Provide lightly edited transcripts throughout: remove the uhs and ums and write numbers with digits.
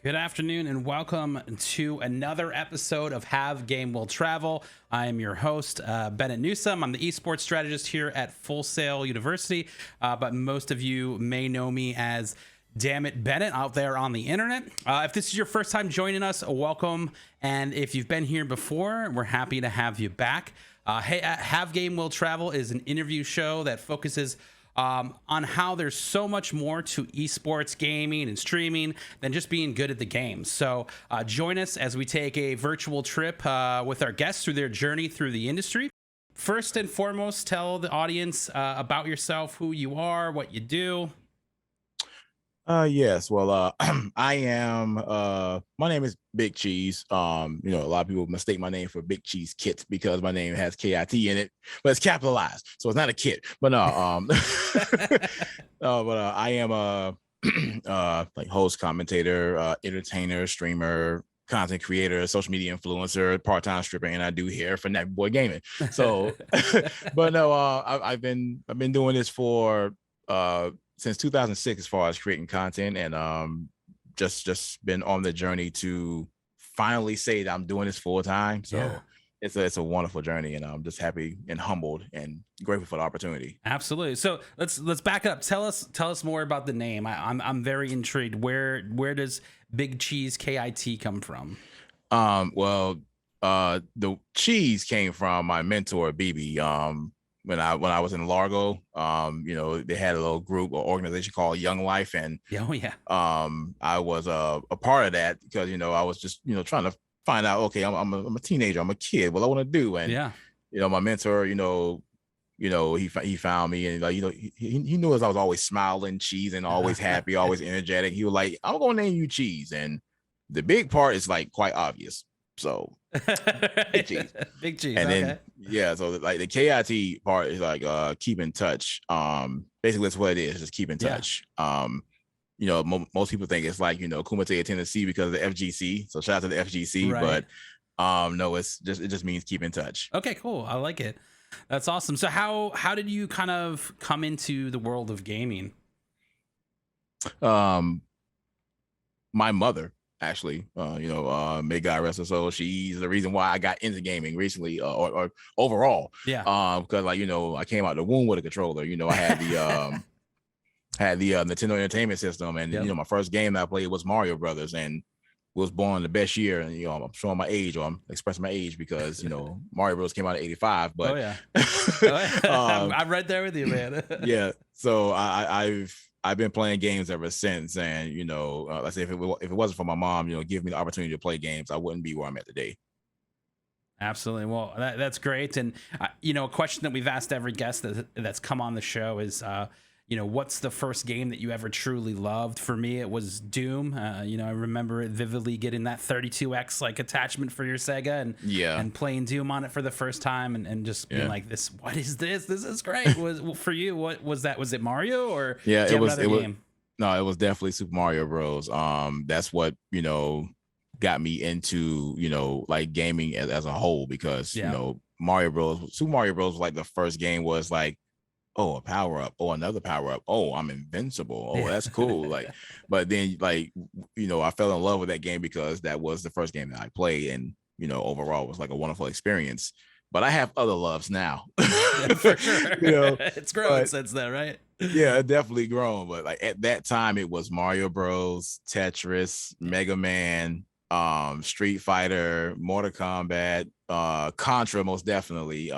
Good afternoon and welcome to another episode of Have Game Will Travel. I am your host, Bennett Newsome. I'm the esports strategist here at Full Sail University, but most of you may know me as Damn It Bennett out there on the internet. If this is your first time joining us, welcome. And if you've been here before, we're happy to have you back. Have Game Will Travel is an interview show that focuses on how there's so much more to esports gaming and streaming than just being good at the game. So join us as we take a virtual trip with our guests through their journey through the industry. First and foremost, tell the audience about yourself, who you are, what you do. Yes. Well, I am, my name is Big Cheese. A lot of people mistake my name for Big Cheese Kit because my name has K-I-T in it, but it's capitalized. So it's not a kit, but no, I am a, like host, commentator, entertainer, streamer, content creator, social media influencer, part-time stripper, and I do hair for Nappy Boy Gaming. So, but no, I've been doing this for, since 2006 as far as creating content, and just been on the journey to finally say that I'm doing this full time. So yeah. It's a wonderful journey, and I'm just happy and humbled and grateful for the opportunity. Absolutely. So let's back up. Tell us more about the name. I'm very intrigued. Where does Big Cheese KIT come from? The cheese came from my mentor BB. When I was in Largo, they had a little group or organization called Young Life, and I was a part of that because I was just trying to find out. Okay, I'm a teenager, I'm a kid. What I want to do, and my mentor, he found me, and he knew as I was always smiling, cheese, and always happy, always energetic. He was like, "I'm gonna name you Cheese," and the big part is like quite obvious. So Big Cheese. Big Cheese. And then so like the KIT part is like keep in touch. Basically that's what it is, just keep in touch. Most people think it's like Kumite, Tennessee because of the FGC. So shout out to the FGC, right. But no, it just means keep in touch. Okay, cool. I like it. That's awesome. So how did you kind of come into the world of gaming? My mother. Actually, may God rest her soul. She's the reason why I got into gaming recently, or overall. Yeah. Because I came out the womb with a controller. I had the Nintendo Entertainment System, and my first game that I played was Mario Brothers, and was born the best year. And I'm showing my age, or I'm expressing my age because Mario Bros came out in '85. But I'm right there with you, man. Yeah. So I've been playing games ever since, and let's say if it wasn't for my mom, giving me the opportunity to play games, I wouldn't be where I'm at today. Absolutely. Well, that's great. And a question that we've asked every guest that's come on the show is, what's the first game that you ever truly loved? For me, it was Doom. I remember it vividly, getting that 32X like attachment for your Sega and playing Doom on it for the first time and just being like, what is this? This is great. For you, what was that? Was it Mario or it was no, it was definitely Super Mario Bros. That's what, got me into, like gaming as a whole, because, Super Mario Bros was like the first game was like, oh, a power up, oh, another power up, oh, I'm invincible, oh, that's cool. Like, but then I fell in love with that game because that was the first game that I played, and overall it was like a wonderful experience. But I have other loves now. For sure. It's grown since then, right? Yeah, definitely grown. But like at that time it was Mario Bros, Tetris, Mega Man, Street Fighter, Mortal Kombat, Contra, most definitely.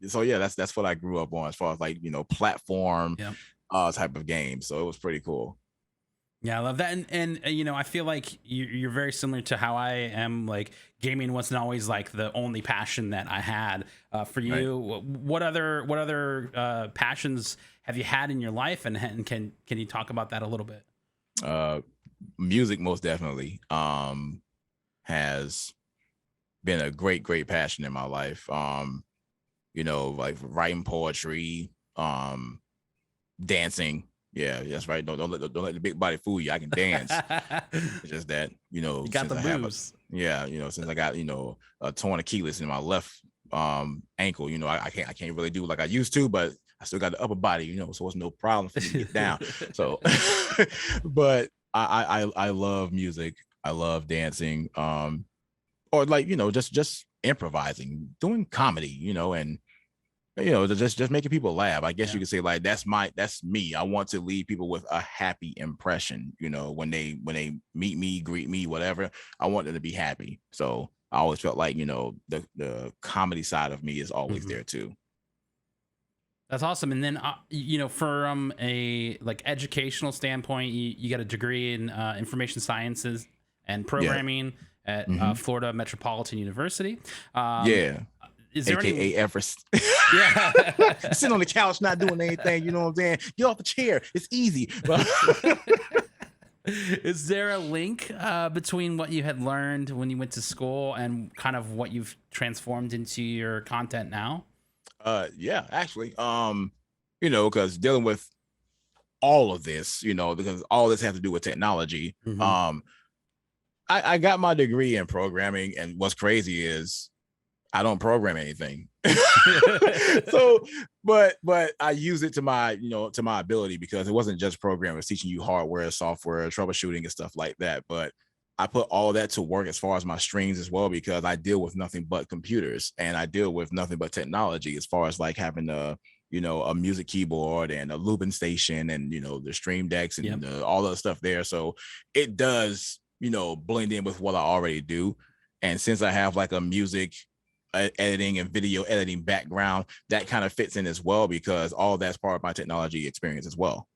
So yeah, that's what I grew up on as far as like platform type of game. So it was pretty cool. Yeah, I love that. And I feel like you're very similar to how I am. Like, gaming wasn't always like the only passion that I had. For you, right. What other passions have you had in your life, and can you talk about that a little bit? Music, most definitely. Has been a great passion in my life. Like writing poetry, dancing. Yeah, that's right. Don't let the big body fool you. I can dance. It's just that you got the moves. Since I got a torn Achilles in my left ankle, I can't really do like I used to, but I still got the upper body, so it's no problem for me to get down. So, but I love music. I love dancing, or like, just improvising, doing comedy, and just making people laugh. I guess you could say like that's me. I want to leave people with a happy impression. When they meet me, greet me, whatever. I want them to be happy. So I always felt like the comedy side of me is always there too. That's awesome. And then from a like educational standpoint, you got a degree in information sciences and programming at Florida Metropolitan University. Is there AKA Everest. Yeah. Sitting on the couch, not doing anything. You know what I'm saying? Get off the chair. It's easy. Is there a link between what you had learned when you went to school and kind of what you've transformed into your content now? Yeah, actually. Because dealing with all of this, because all this has to do with technology. I got my degree in programming, and what's crazy is I don't program anything. So, but I use it to my ability, because it wasn't just programming, it was teaching you hardware, software, troubleshooting and stuff like that. But I put all that to work as far as my streams as well, because I deal with nothing but computers, and I deal with nothing but technology as far as like having a music keyboard and a looping station and, the stream decks and all the stuff there. So it does, blend in with what I already do. And since I have like a music editing and video editing background, that kind of fits in as well, because all that's part of my technology experience as well.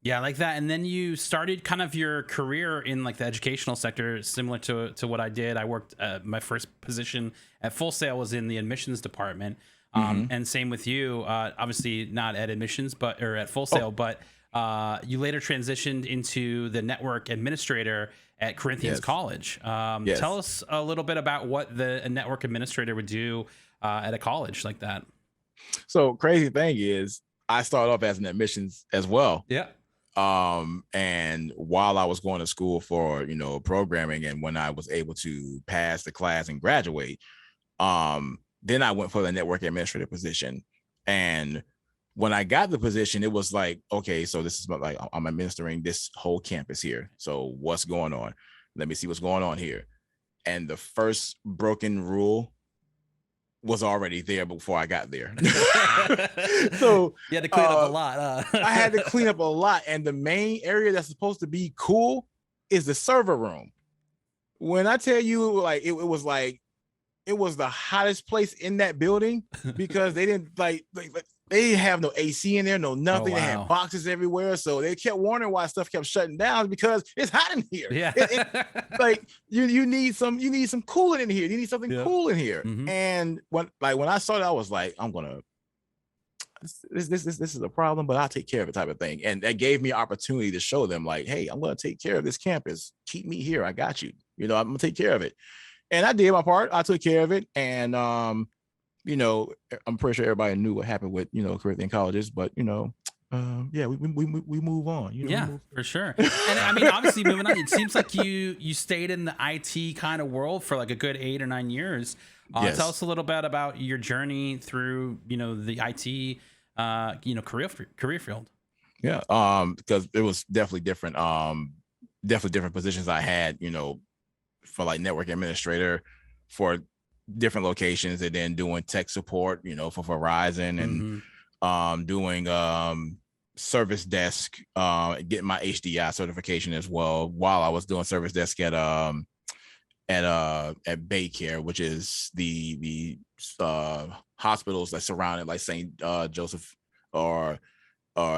Yeah, like that. And then you started kind of your career in like the educational sector, similar to what I did. I worked my first position at Full Sail was in the admissions department. And same with you, obviously not at admissions, or at Full Sail, but you later transitioned into the network administrator at Corinthians College. Tell us a little bit about what a network administrator would do at a college like that. So crazy thing is I started off as an admissions as well. Yeah. And while I was going to school for, programming, and when I was able to pass the class and graduate, then I went for the network administrator position. And when I got the position, it was like, okay, so this is like, I'm administering this whole campus here. So what's going on? Let me see what's going on here. And the first broken rule was already there before I got there. So you had to clean up a lot. I had to clean up a lot. And the main area that's supposed to be cool is the server room. When I tell you, like, it was like, it was the hottest place in that building, because they didn't they didn't have no AC in there, no nothing. They had boxes everywhere. So they kept wondering why stuff kept shutting down, because it's hot in here. Yeah. Like you need some cooling in here. You need something cool in here. And when I saw that, I was like, this is a problem, but I'll take care of it, type of thing. And that gave me opportunity to show them like, hey, I'm going to take care of this campus. Keep me here. I got you. I'm going to take care of it. And I did my part. I took care of it. And, I'm pretty sure everybody knew what happened with, Corinthian colleges, but, we move on. For sure. And I mean, obviously moving on, it seems like you stayed in the IT kind of world for like a good 8 or 9 years. Tell us a little bit about your journey through, the IT, career field. Yeah. Because it was definitely different positions I had, for like network administrator for different locations, and then doing tech support, for Verizon, and doing service desk, getting my HDI certification as well, while I was doing service desk at Baycare, which is the hospitals that surround it, like St. Joseph or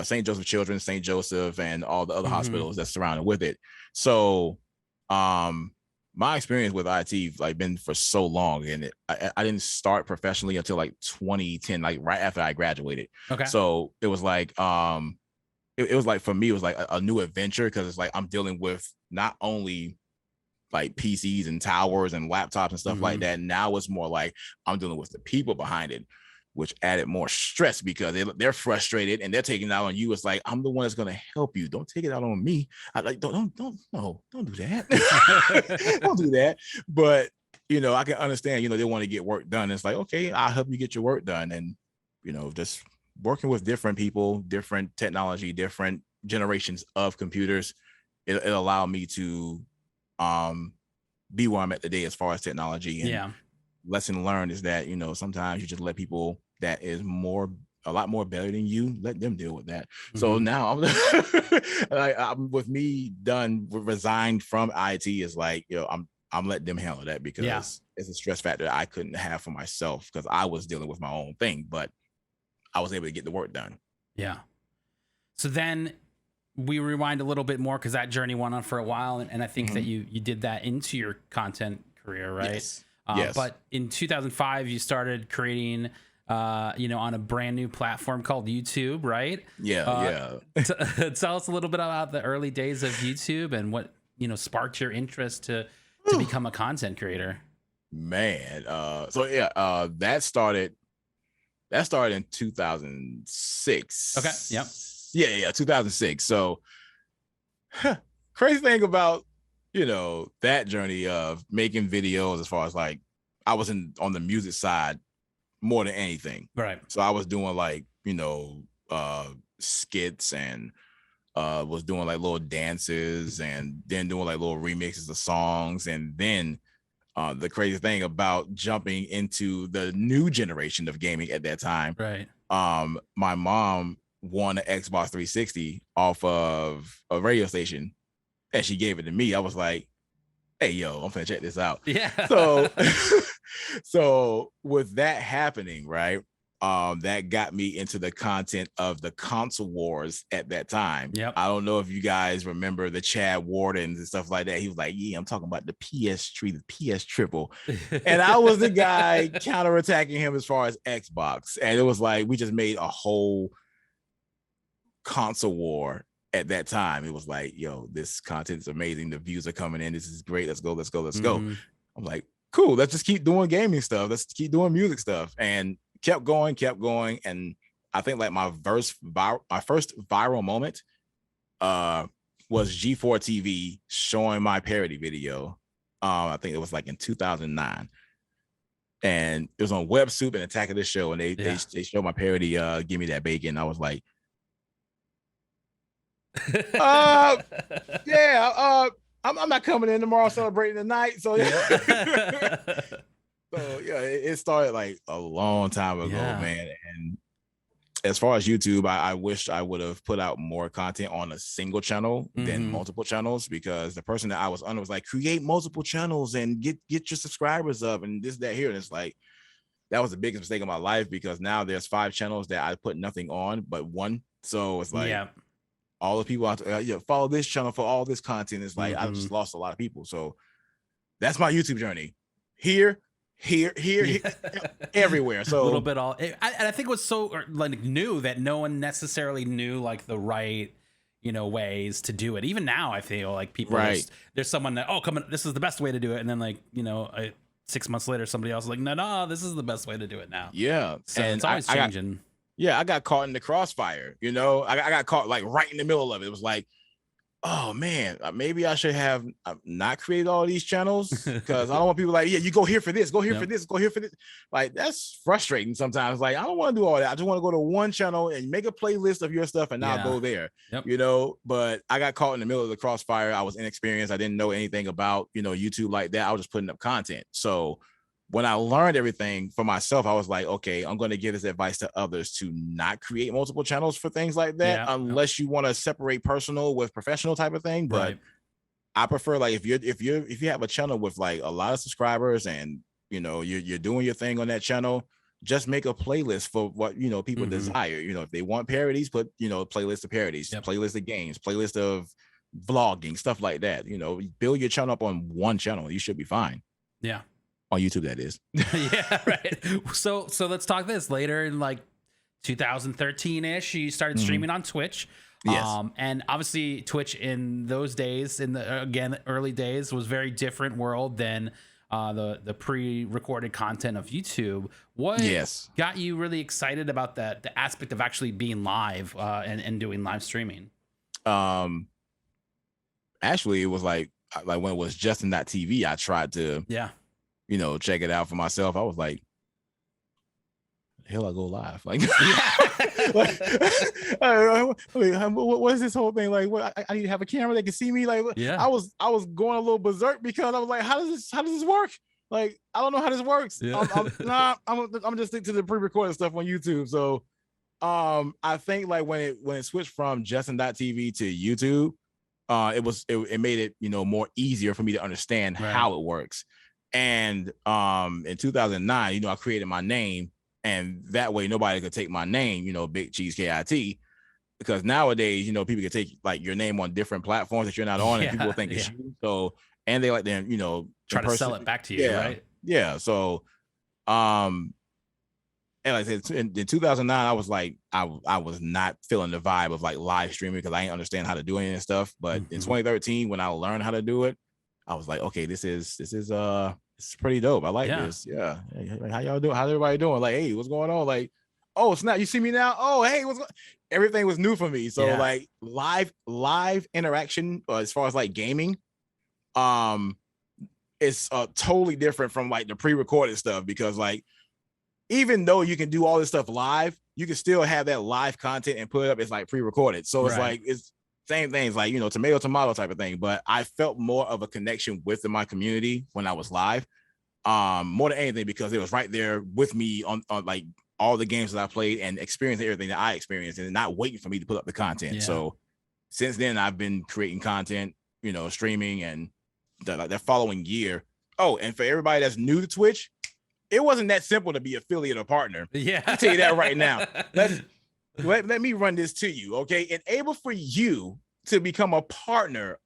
St. Joseph Children's, St. Joseph, and all the other hospitals that surround it with it. So my experience with IT like been for so long, and I didn't start professionally until like 2010, like right after I graduated. Okay. So it was like it was like, for me, it was like a new adventure, because it's like I'm dealing with not only like PCs and towers and laptops and stuff like that. Now it's more like I'm dealing with the people behind it, which added more stress, because they're frustrated and they're taking it out on you. It's like, I'm the one that's going to help you. Don't take it out on me. I like, don't do that. Don't do that. But, I can understand, they want to get work done. It's like, okay, I'll help you get your work done. And, just working with different people, different technology, different generations of computers, it allowed me to be where I'm at today as far as technology. And lesson learned is that, you know, sometimes you just let people that is a lot more better than you, let them deal with that. So now I'm with me resigned from IT is like, you know, I'm letting them handle that because it's a stress factor I couldn't have for myself because I was dealing with my own thing, but I was able to get the work done. Yeah. So then we rewind a little bit more because that journey went on for a while. And I think that you did that into your content career, right? Yes. But in 2005, you started creating, you know, on a brand new platform called YouTube, right? Tell us a little bit about the early days of YouTube and what, you know, sparked your interest to become a content creator. Man, that started in 2006. Okay. Yep. Yeah, 2006. So crazy thing about, you know, that journey of making videos, as far as like I was on the music side more than anything. Right. So I was doing like, you know, skits and was doing like little dances and then doing like little remixes of songs. And then the crazy thing about jumping into the new generation of gaming at that time, right? My mom won an Xbox 360 off of a radio station, and she gave it to me. I was like, "Hey, yo, I'm finna check this out." Yeah. So with that happening, right? That got me into the content of the console wars at that time. Yep. I don't know if you guys remember the Chad Wardens and stuff like that. He was like, yeah, I'm talking about the PS3, the PS Triple. And I was the guy counterattacking him as far as Xbox. And it was like, we just made a whole console war at that time. It was like, yo, this content is amazing. The views are coming in. This is great. Let's go. I'm like, cool. Let's just keep doing gaming stuff. Let's keep doing music stuff. And kept going. And I think like my first viral moment was G4 TV showing my parody video. I think it was like in 2009. And it was on Web Soup and Attack of the Show. And they showed my parody, Give Me That Bacon. I was like, I'm not coming in tomorrow celebrating the night. So it started like a long time ago, man. And as far as YouTube, I wish I would have put out more content on a single channel than multiple channels, because the person that I was under was like, create multiple channels and get your subscribers up and this, that, here. And it's like, that was the biggest mistake of my life, because now there's 5 channels that I put nothing on but one. So it's like, all the people out there, follow this channel for all this content. It's like, I've just lost a lot of people. So that's my YouTube journey. Here, everywhere. So a little bit all. I think it was so like new that no one necessarily knew like the right, you know, ways to do it. Even now, I feel like people there's someone that, come on, this is the best way to do it, and then like, you know, 6 months later, somebody else is like, no, this is the best way to do it now. Yeah, so and it's always changing. I got caught in the crossfire. You know, I got caught like right in the middle of it. It was like, oh man, maybe I should have not created all these channels, because I don't want people like, you go here for this, go here for this, go here for this. Like, that's frustrating sometimes. Like, I don't want to do all that. I just want to go to one channel and make a playlist of your stuff, and now go there. You know, but I got caught in the middle of the crossfire. I was inexperienced. I didn't know anything about, you know, YouTube like that. I was just putting up content. So when I learned everything for myself, I was like, okay, I'm going to give this advice to others to not create multiple channels for things like that, unless you want to separate personal with professional type of thing. But I prefer, like, if you have a channel with like a lot of subscribers and, you know, you're doing your thing on that channel, just make a playlist for what, you know, people desire. You know, if they want parodies, put, you know, playlist of parodies, playlist of games, playlist of vlogging, stuff like that. You know, build your channel up on one channel. You should be fine. Yeah. On YouTube, that is. Yeah, right. So let's talk this. Later in like 2013-ish, you started streaming on Twitch. Yes. And obviously Twitch in those days, in the early days, was very different world than the pre-recorded content of YouTube. What got you really excited about the aspect of actually being live and doing live streaming? Actually, it was like when it was Justin.tv, I tried to you know, check it out for myself. I was like, hell I go live? Like, what is this whole thing? Like, what I need to have a camera that can see me. Like, I was going a little berserk because I was like, how does this work? Like, I don't know how this works. I'm just stick to the pre-recorded stuff on YouTube. So I think like when it switched from Justin.tv to YouTube, it made it, you know, more easier for me to understand how it works. And in 2009, you know, I created my name, and that way nobody could take my name, you know, Big Cheese KIT, because nowadays, you know, people can take like your name on different platforms that you're not on, and people think it's you. So, and they like them, you know, try to sell it back to you, right? Yeah. So, and like I said, in 2009, I was like, I was not feeling the vibe of like live streaming because I didn't understand how to do any of this stuff. But in 2013, when I learned how to do it, I was like, okay, this is pretty dope. I like this. Yeah. Like, how y'all doing? How's everybody doing? Like, hey, what's going on? Like, oh, snap, you see me now? Oh, hey, everything was new for me. So like live interaction as far as like gaming, it's totally different from like the pre-recorded stuff, because like, even though you can do all this stuff live, you can still have that live content and put it up as like pre-recorded. So it's like, it's same things, like, you know, tomato type of thing. But I felt more of a connection with my community when I was live, more than anything, because it was right there with me on like all the games that I played and experiencing everything that I experienced, and not waiting for me to put up the content. So since then, I've been creating content, you know, streaming, and the following year. Oh, and for everybody that's new to Twitch, it wasn't that simple to be affiliate or partner. Yeah, I'll tell you that right now. Let me run this to you, okay? Enable for you to become a partner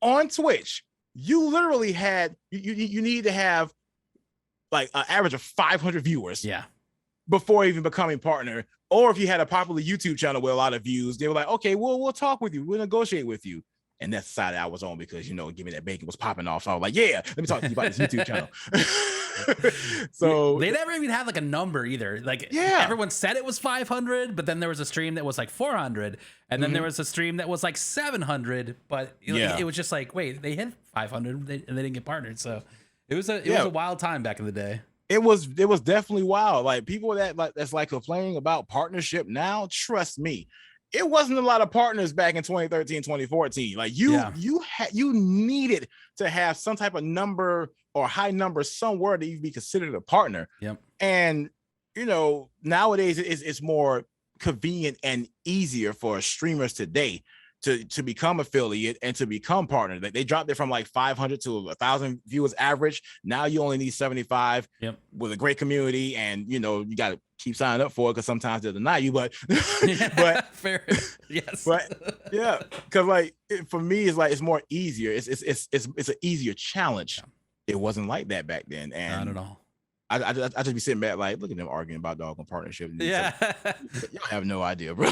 on Twitch. You literally had you need to have like an average of 500 viewers, before even becoming partner. Or if you had a popular YouTube channel with a lot of views, they were like, okay, we'll talk with you, we'll negotiate with you. And that's the side that I was on, because, you know, Give Me That Bacon was popping off. So I was like, yeah, let me talk to you about this YouTube channel. So they never even had like a number either. Like, everyone said it was 500, but then there was a stream that was like 400, and then there was a stream that was like 700. But it was just like, wait, they hit 500 and they didn't get partnered. So it was a wild time back in the day. It was definitely wild. Like, people that's like complaining about partnership now, trust me, it wasn't a lot of partners back in 2013, 2014. Like, you needed to have some type of number or high number somewhere to even be considered a partner. And, you know, nowadays it's more convenient and easier for streamers today to become affiliate and to become partner. They dropped it from like 500 to 1,000 viewers average. Now you only need 75 with a great community, and, you know, you got to keep signing up for it, because sometimes they'll deny you, but fair. Yes. But yeah, because like for me, it's like, it's more easier. It's an easier challenge. It wasn't like that back then. And not at all. I just be sitting back like, look at them arguing about dog and partnership. Yeah. Y'all have no idea, bro.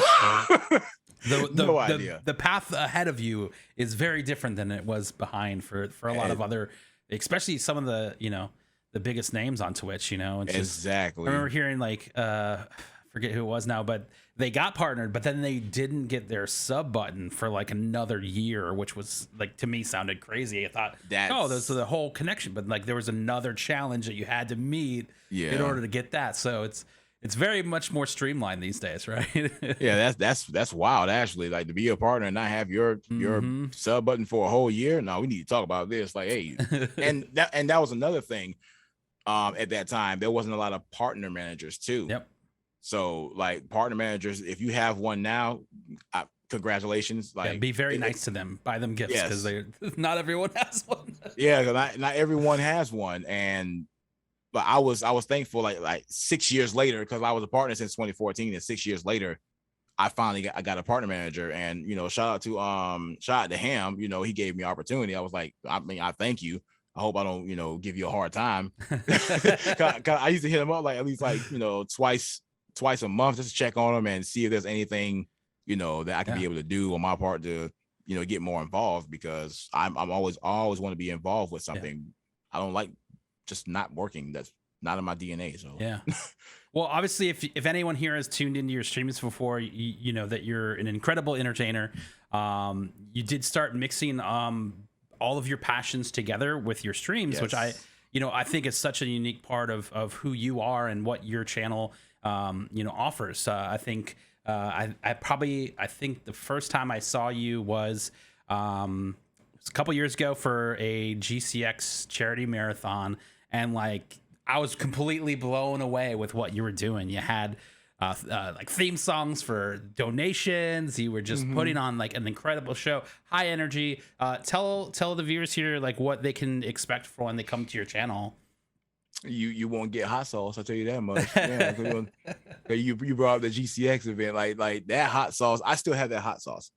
No idea. The path ahead of you is very different than it was behind for a lot of other, especially some of the, you know, the biggest names on Twitch, you know. It's exactly. I remember hearing like, forget who it was now, but they got partnered, but then they didn't get their sub button for like another year, which was like, to me, sounded crazy. I thought, that's the whole connection, but like there was another challenge that you had to meet in order to get that. So it's very much more streamlined these days, right? Yeah, that's wild, actually. Like, to be a partner and not have your sub button for a whole year. No, we need to talk about this. Like, hey, and that was another thing. At that time, there wasn't a lot of partner managers too. So like, partner managers, if you have one now, congratulations. Like, be very nice to them, buy them gifts, because not everyone has one. Not everyone has one. But I was thankful, like 6 years later, because I was a partner since 2014, and 6 years later, I finally got a partner manager. And, you know, shout out to him. You know, he gave me opportunity. I was like, I thank you. I hope I don't, you know, give you a hard time. I used to hit him up like at least like, you know, twice a month, just to check on him and see if there's anything, you know, that I can be able to do on my part to, you know, get more involved, because I'm always want to be involved with something. I don't like just not working. That's not in my DNA. So well, obviously, if anyone here has tuned into your streams before, you know that you're an incredible entertainer. You did start mixing all of your passions together with your streams, which I think it's such a unique part of who you are and what your channel, offers. I think I think the first time I saw you was a couple years ago for a GCX charity marathon, and like I was completely blown away with what you were doing. You had like theme songs for donations. You were just putting on like an incredible show, high energy. Tell the viewers here like what they can expect for when they come to your channel. You won't get hot sauce, I'll tell you that much. Yeah, you brought up the GCX event, like that hot sauce. I still have that hot sauce.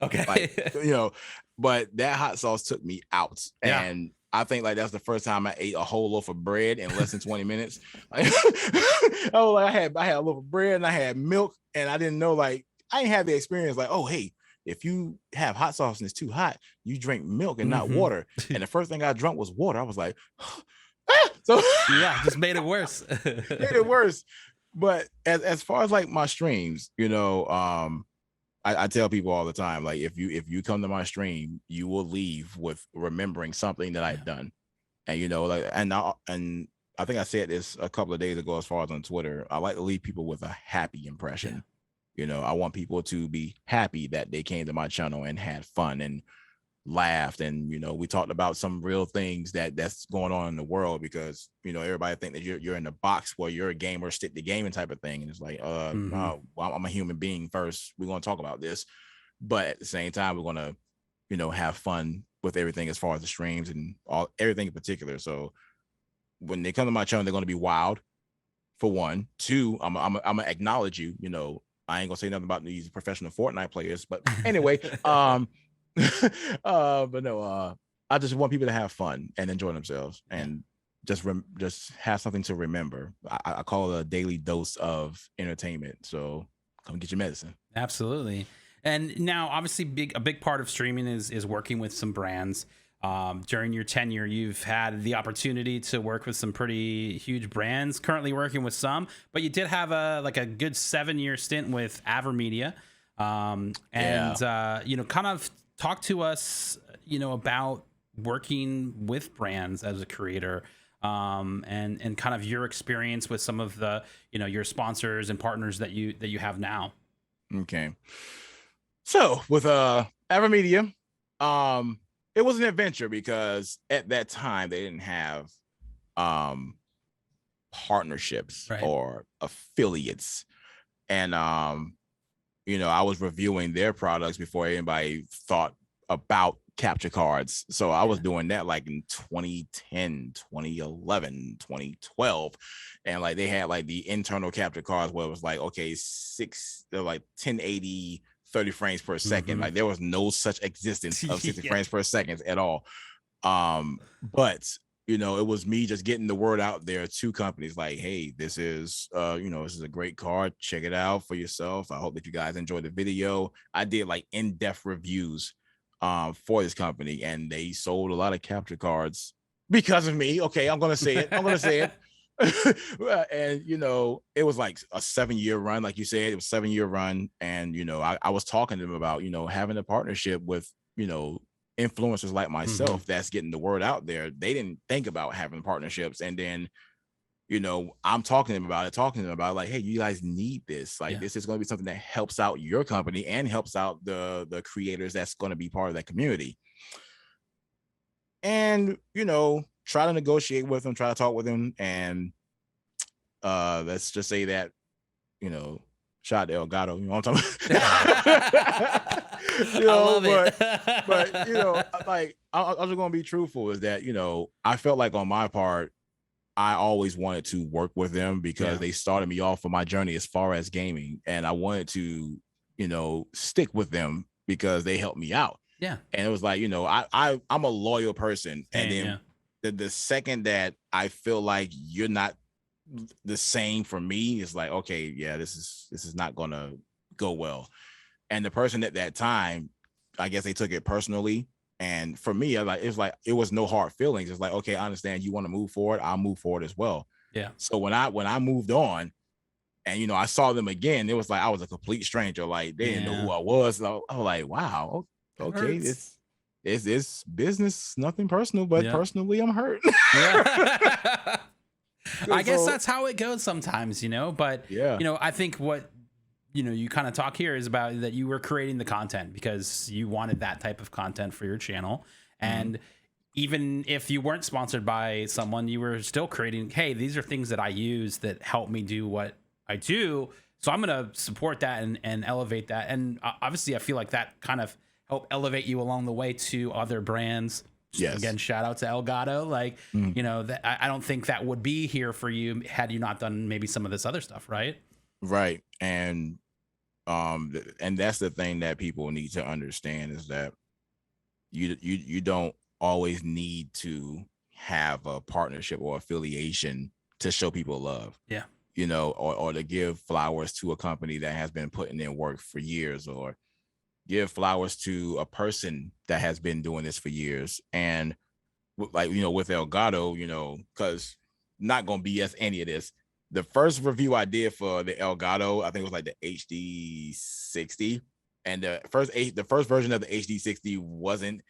Okay. Like, but that hot sauce took me out. Yeah. And I think like that's the first time I ate a whole loaf of bread in less than 20 minutes. Like, I had a loaf of bread and I had milk, and I didn't know, like, I didn't have the experience like, oh, hey, if you have hot sauce and it's too hot, you drink milk and not water. And the first thing I drank was water. I was like, so yeah, just made it worse. Made it worse. But as far as like my streams, I tell people all the time, like, if you come to my stream, you will leave with remembering something that I've done. And and I think I said this a couple of days ago as far as on Twitter. I like to leave people with a happy impression. I want people to be happy that they came to my channel and had fun and laughed, and we talked about some real things that's going on in the world, because everybody think that you're in the box where you're a gamer, stick to gaming type of thing, and it's like no, I'm a human being first. We're going to talk about this, but at the same time we're going to have fun with everything as far as the streams and everything in particular. So when they come to my channel, they're going to be wild, for one. Two, I'm gonna acknowledge you. I ain't gonna say nothing about these professional Fortnite players, but anyway, but no, I just want people to have fun and enjoy themselves, and just have something to remember. I call it a daily dose of entertainment. So come get your medicine. Absolutely. And now, obviously, a big part of streaming is working with some brands. During your tenure, you've had the opportunity to work with some pretty huge brands. Currently working with some, but you did have a good 7-year stint with ADDY Media. Kind of talk to us, about working with brands as a creator, and kind of your experience with some of the, your sponsors and partners that you have now. Okay. So with ADDY Media, it was an adventure, because at that time they didn't have partnerships or affiliates. And I was reviewing their products before anybody thought about capture cards. So I was doing that like in 2010, 2011, 2012. And like they had like the internal capture cards where it was like, okay, 1080 30 frames per second. Like there was no such existence of 60 frames per second at all. But it was me just getting the word out there to companies like, hey, this is this is a great card, check it out for yourself. I hope that you guys enjoyed the video. I did like in-depth reviews for this company, and they sold a lot of capture cards because of me. Okay, I'm gonna say it. And it was like a 7-year run, like you said. It was a 7-year run, and I was talking to them about having a partnership with influencers like myself that's getting the word out there. They didn't think about having partnerships, and then I'm talking to them about like, hey, you guys need this. Like this is going to be something that helps out your company and helps out the creators that's going to be part of that community. And try to negotiate with them, try to talk with them, and let's just say that shout out to Elgato, you know what I'm talking about? I love it. but like I was gonna be truthful, is that I felt like on my part I always wanted to work with them, because they started me off on my journey as far as gaming, and I wanted to stick with them because they helped me out. And it was like I'm a loyal person, and then the second that I feel like you're not the same for me, it's like, okay, this is not gonna go well. And the person at that time, I guess they took it personally, and for me, it was no hard feelings. It's like, okay, I understand you want to move forward, I'll move forward as well. So when I moved on, and I saw them again, it was like I was a complete stranger. Like they didn't know who I was. So I was like, wow, okay, it's business, nothing personal, but personally I'm hurt. Yeah. I guess that's how it goes sometimes, you know, but yeah, you know, I think what, you know, you kind of talk here is about that you were creating the content because you wanted that type of content for your channel. And even if you weren't sponsored by someone, you were still creating, hey, these are things that I use that help me do what I do. So I'm going to support that and elevate that. And obviously I feel like that kind of helped elevate you along the way to other brands. Yes. Again, shout out to Elgato. Like, you know, that I don't think that would be here for you had you not done maybe some of this other stuff, right? Right. And that's the thing that people need to understand is that you don't always need to have a partnership or affiliation to show people love. Yeah. You know, or to give flowers to a company that has been putting in work for years, or give flowers to a person that has been doing this for years. And like, you know, with Elgato, you know, because not gonna BS any of this. The first review I did for the Elgato, I think it was like the HD 60, and the first version of the HD 60 wasn't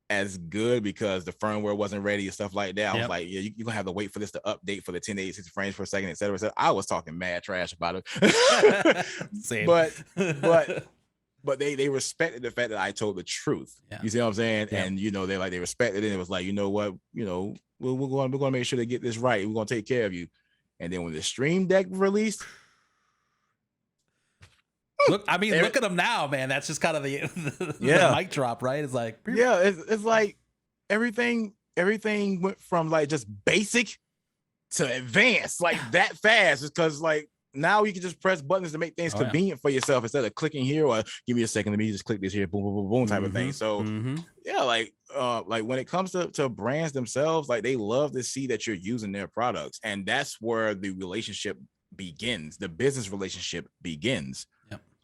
as good because the firmware wasn't ready and stuff like that. I was like, yeah, you're gonna have to wait for this to update for the 1080 60 frames per second, etc. So I was talking mad trash about it. Same. But they respected the fact that I told the truth. Yeah. You see what I'm saying? Yeah. And you know, they respected it. And it was like, you know what, you know, we're gonna make sure they get this right. We're gonna take care of you. And then when the Stream Deck released, look, I mean, look at them now, man. That's just kind of the mic drop, right? It's like, yeah, it's like everything went from like just basic to advanced like that fast. It's because like now you can just press buttons to make things convenient for yourself instead of clicking here or give me a second, let me just click this here, boom, boom, boom, boom type of thing. So yeah, like when it comes to brands themselves, like they love to see that you're using their products, and that's where the relationship begins. The business relationship begins.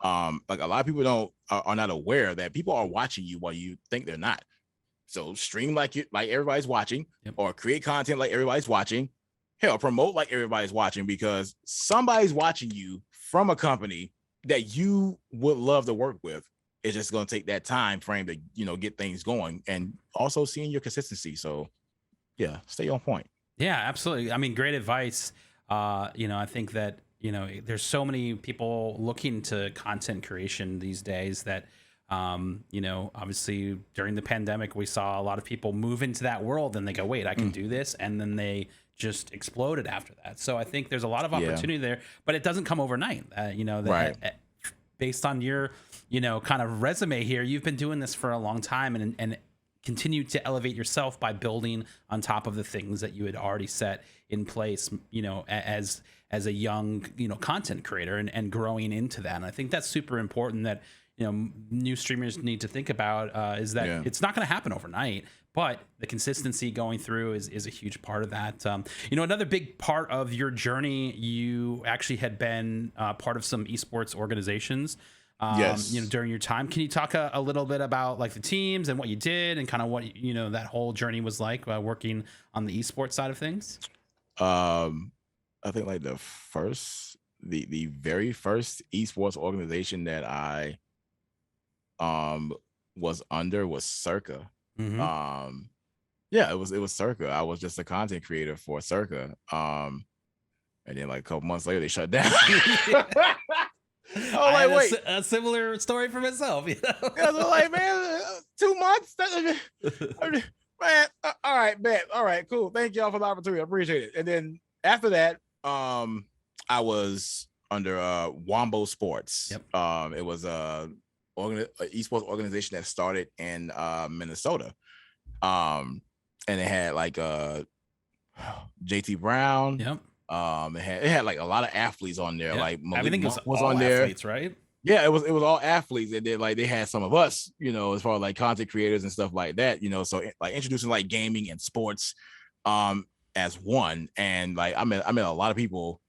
Like a lot of people are not aware that people are watching you while you think they're not. So stream like everybody's watching, or create content like everybody's watching. Hell, promote like everybody's watching, because somebody's watching you from a company that you would love to work with. It's just going to take that time frame to, you know, get things going, and also seeing your consistency. So yeah, stay on point. Yeah, absolutely. I mean, great advice. You know, I think that, you know, there's so many people looking to content creation these days that, you know, obviously during the pandemic, we saw a lot of people move into that world and they go, wait, I can do this. And then they just exploded after that. So I think there's a lot of opportunity there, but it doesn't come overnight. You know, based on your, you know, kind of resume here, you've been doing this for a long time and continue to elevate yourself by building on top of the things that you had already set in place, you know, as a young, you know, content creator and growing into that. And I think that's super important that, you know, new streamers need to think about is that it's not going to happen overnight, but the consistency going through is a huge part of that. You know, another big part of your journey, you actually had been part of some esports organizations, you know, during your time. Can you talk a little bit about like the teams and what you did and kind of what, you know, that whole journey was like working on the esports side of things? I think like the very first esports organization that I was under was Circa. Yeah, it was Circa. I was just a content creator for Circa. And then like a couple months later they shut down. Oh, like, wait, a similar story for myself, you know. Yeah, so like, man, 2 months. Man, all right, man. All right, cool. Thank y'all for the opportunity. I appreciate it. And then after that, I was under Wombo Sports. It was a esports organization that started in Minnesota. And it had like JT Brown. It had like a lot of athletes on there. Like everything was on there. Athletes, right? Yeah, it was all athletes, and then like they had some of us, you know, as far as like content creators and stuff like that, you know. So like introducing like gaming and sports as one, and like I met a lot of people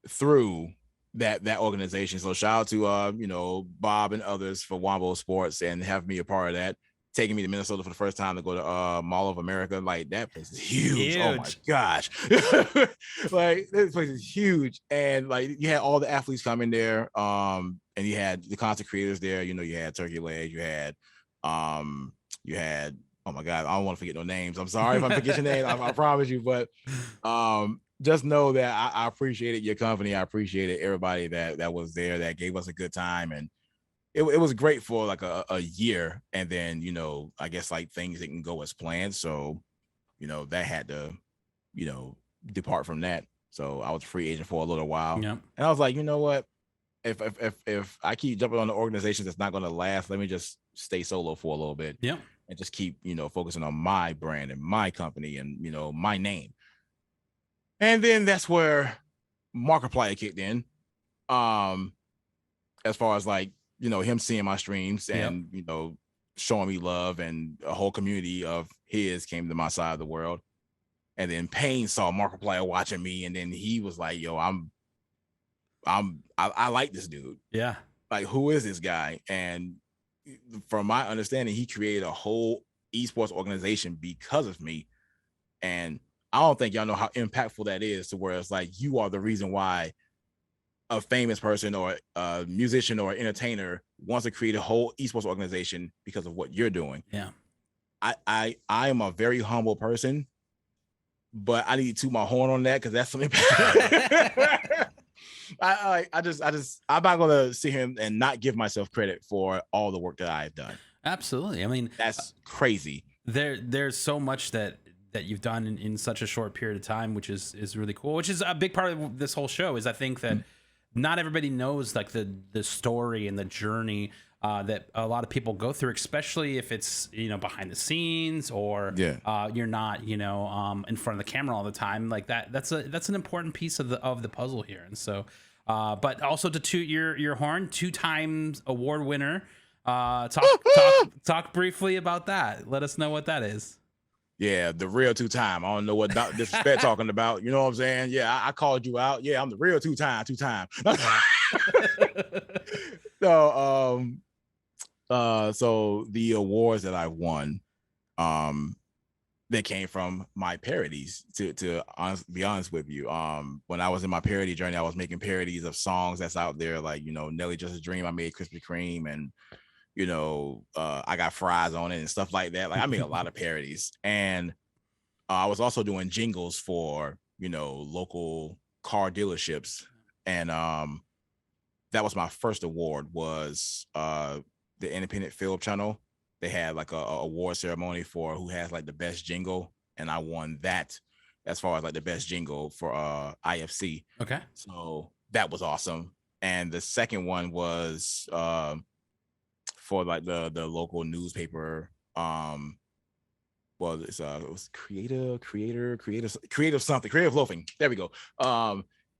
through that organization. So shout out to you know, Bob and others for Wombo Sports and having me a part of that, taking me to Minnesota for the first time to go to Mall of America. Like that place is huge. Oh my gosh. Like this place is huge. And like you had all the athletes coming there. And you had the content creators there, you know, you had Turkey Leg, you had You had, oh my God, I don't want to forget no names. I'm sorry if I'm forgetting your name. I promise you, but just know that I appreciated your company. I appreciated everybody that was there, that gave us a good time. And it was great for like a year. And then, you know, I guess like things didn't go as planned. So, you know, that had to, you know, depart from that. So I was a free agent for a little while. Yep. And I was like, you know what? If I keep jumping on the organizations that's not going to last, let me just stay solo for a little bit. Yep. And just keep, you know, focusing on my brand and my company and, you know, my name. And then that's where Markiplier kicked in. As far as like, you know, him seeing my streams and, you know, showing me love, and a whole community of his came to my side of the world. And then Payne saw Markiplier watching me, and then he was like, yo, I like this dude. Yeah. Like, who is this guy? And from my understanding, he created a whole esports organization because of me. And I don't think y'all know how impactful that is, to where it's like, you are the reason why a famous person or a musician or entertainer wants to create a whole esports organization because of what you're doing. Yeah. I am a very humble person, but I need to toot my horn on that, because that's something. I'm not gonna sit here and not give myself credit for all the work that I've done. Absolutely. I mean, that's crazy. There's so much that you've done in such a short period of time, which is really cool. Which is a big part of this whole show. Is I think that not everybody knows like the story and the journey that a lot of people go through, especially if it's, you know, behind the scenes, or you're not, you know, in front of the camera all the time. Like that's an important piece of the puzzle here. And so, but also to toot your horn, 2 times award winner. Talk briefly about that. Let us know what that is. Yeah, the real 2-time. I don't know what disrespect talking about. You know what I'm saying? Yeah, I called you out. Yeah, I'm the real 2-time. So the awards that I won, they came from my parodies. To be honest with you, when I was in my parody journey, I was making parodies of songs that's out there, like, you know, Nelly Just a Dream. I made Krispy Kreme, and you know, I got fries on it and stuff like that. Like, I made a lot of parodies, and I was also doing jingles for, you know, local car dealerships, and that was my first award. Was the Independent Film Channel. They had like a award ceremony for who has like the best jingle, and I won that as far as like the best jingle for IFC. Okay, so that was awesome. And the second one was for like the local newspaper. Well, it was creative something, creative loafing. There we go.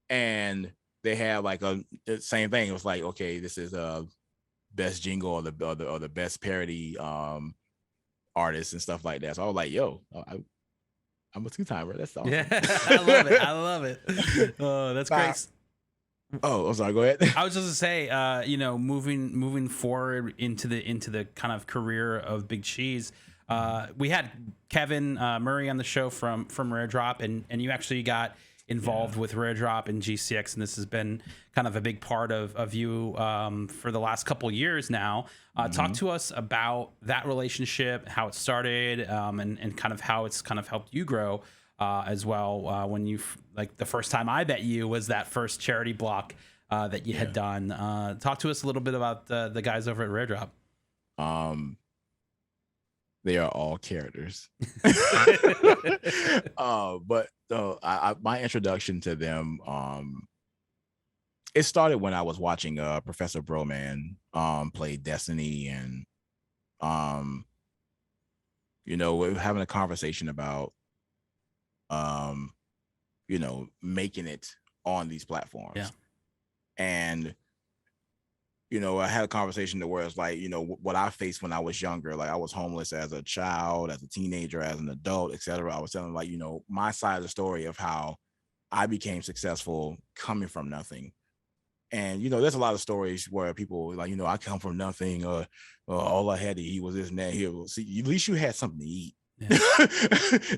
And they had like the same thing. It was like, okay, this is best jingle or the best parody artist and stuff like that. So I was like, yo, I'm a 2-timer. That's awesome. Yeah, I love it. Oh, that's great. Oh, I'm sorry. Go ahead. I was just to say, you know, moving forward into the kind of career of Big Cheese. We had Kevin Murray on the show from Rare Drop, and you actually got involved with Rare Drop and GCX, and this has been kind of a big part of you for the last couple years now. Talk to us about that relationship, how it started, and kind of how it's kind of helped you grow as well. When you like the first time I bet you was that first charity block that you had done. Talk to us a little bit about the guys over at Rare Drop. They are all characters. But my introduction to them, it started when I was watching Professor Broman play Destiny, and you know, we're having a conversation about you know, making it on these platforms. Yeah. And you know, I had a conversation to where it's like, you know, what I faced when I was younger. Like, I was homeless as a child, as a teenager, as an adult, etc. I was telling, like, you know, my side of the story of how I became successful coming from nothing. And, you know, there's a lot of stories where people like, you know, I come from nothing, or all I had to eat was this and that. Here, see, at least you had something to eat. Yeah.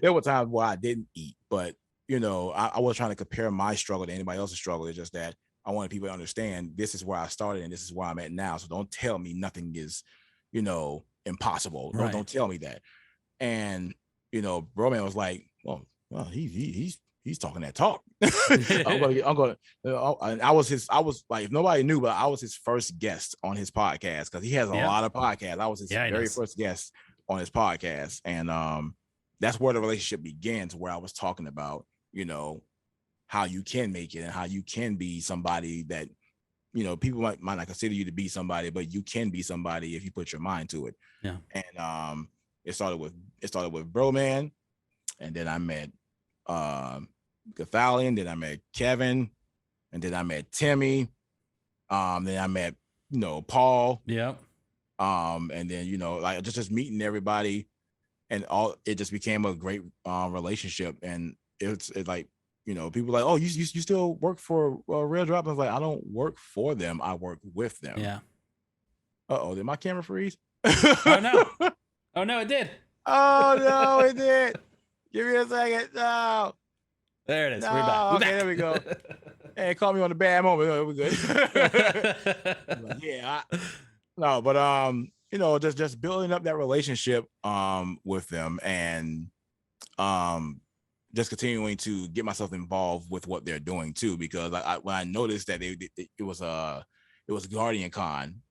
There were times where I didn't eat, but, you know, I wasn't trying to compare my struggle to anybody else's struggle. It's just that I wanted people to understand this is where I started and this is where I'm at now. So don't tell me nothing is, you know, impossible. Right. Don't tell me that. And you know, bro man was like, well, he's talking that talk. I was like, if nobody knew, but I was his first guest on his podcast, because he has a lot of podcasts. I was his very first guest on his podcast. And that's where the relationship began, to where I was talking about, you know, how you can make it and how you can be somebody that, you know, people might not consider you to be somebody, but you can be somebody if you put your mind to it. Yeah. And it started with Bro Man, and then I met Gathalion, then I met Kevin, and then I met Timmy. Then I met, you know, Paul. Yeah. And then, you know, like just meeting everybody, and all, it just became a great relationship. And it's like, you know, people are like, oh, you still work for Real Drop? I was like, I don't work for them, I work with them. Yeah. Uh-oh, did my camera freeze? Oh no. Oh no, it did. Oh no, it did. Give me a second. No. There it is. No. We're back. Okay, there we go. Hey, call me on the bad moment. We're good. No, but you know, just building up that relationship with them, and just continuing to get myself involved with what they're doing too, because when I noticed that it was Guardian Con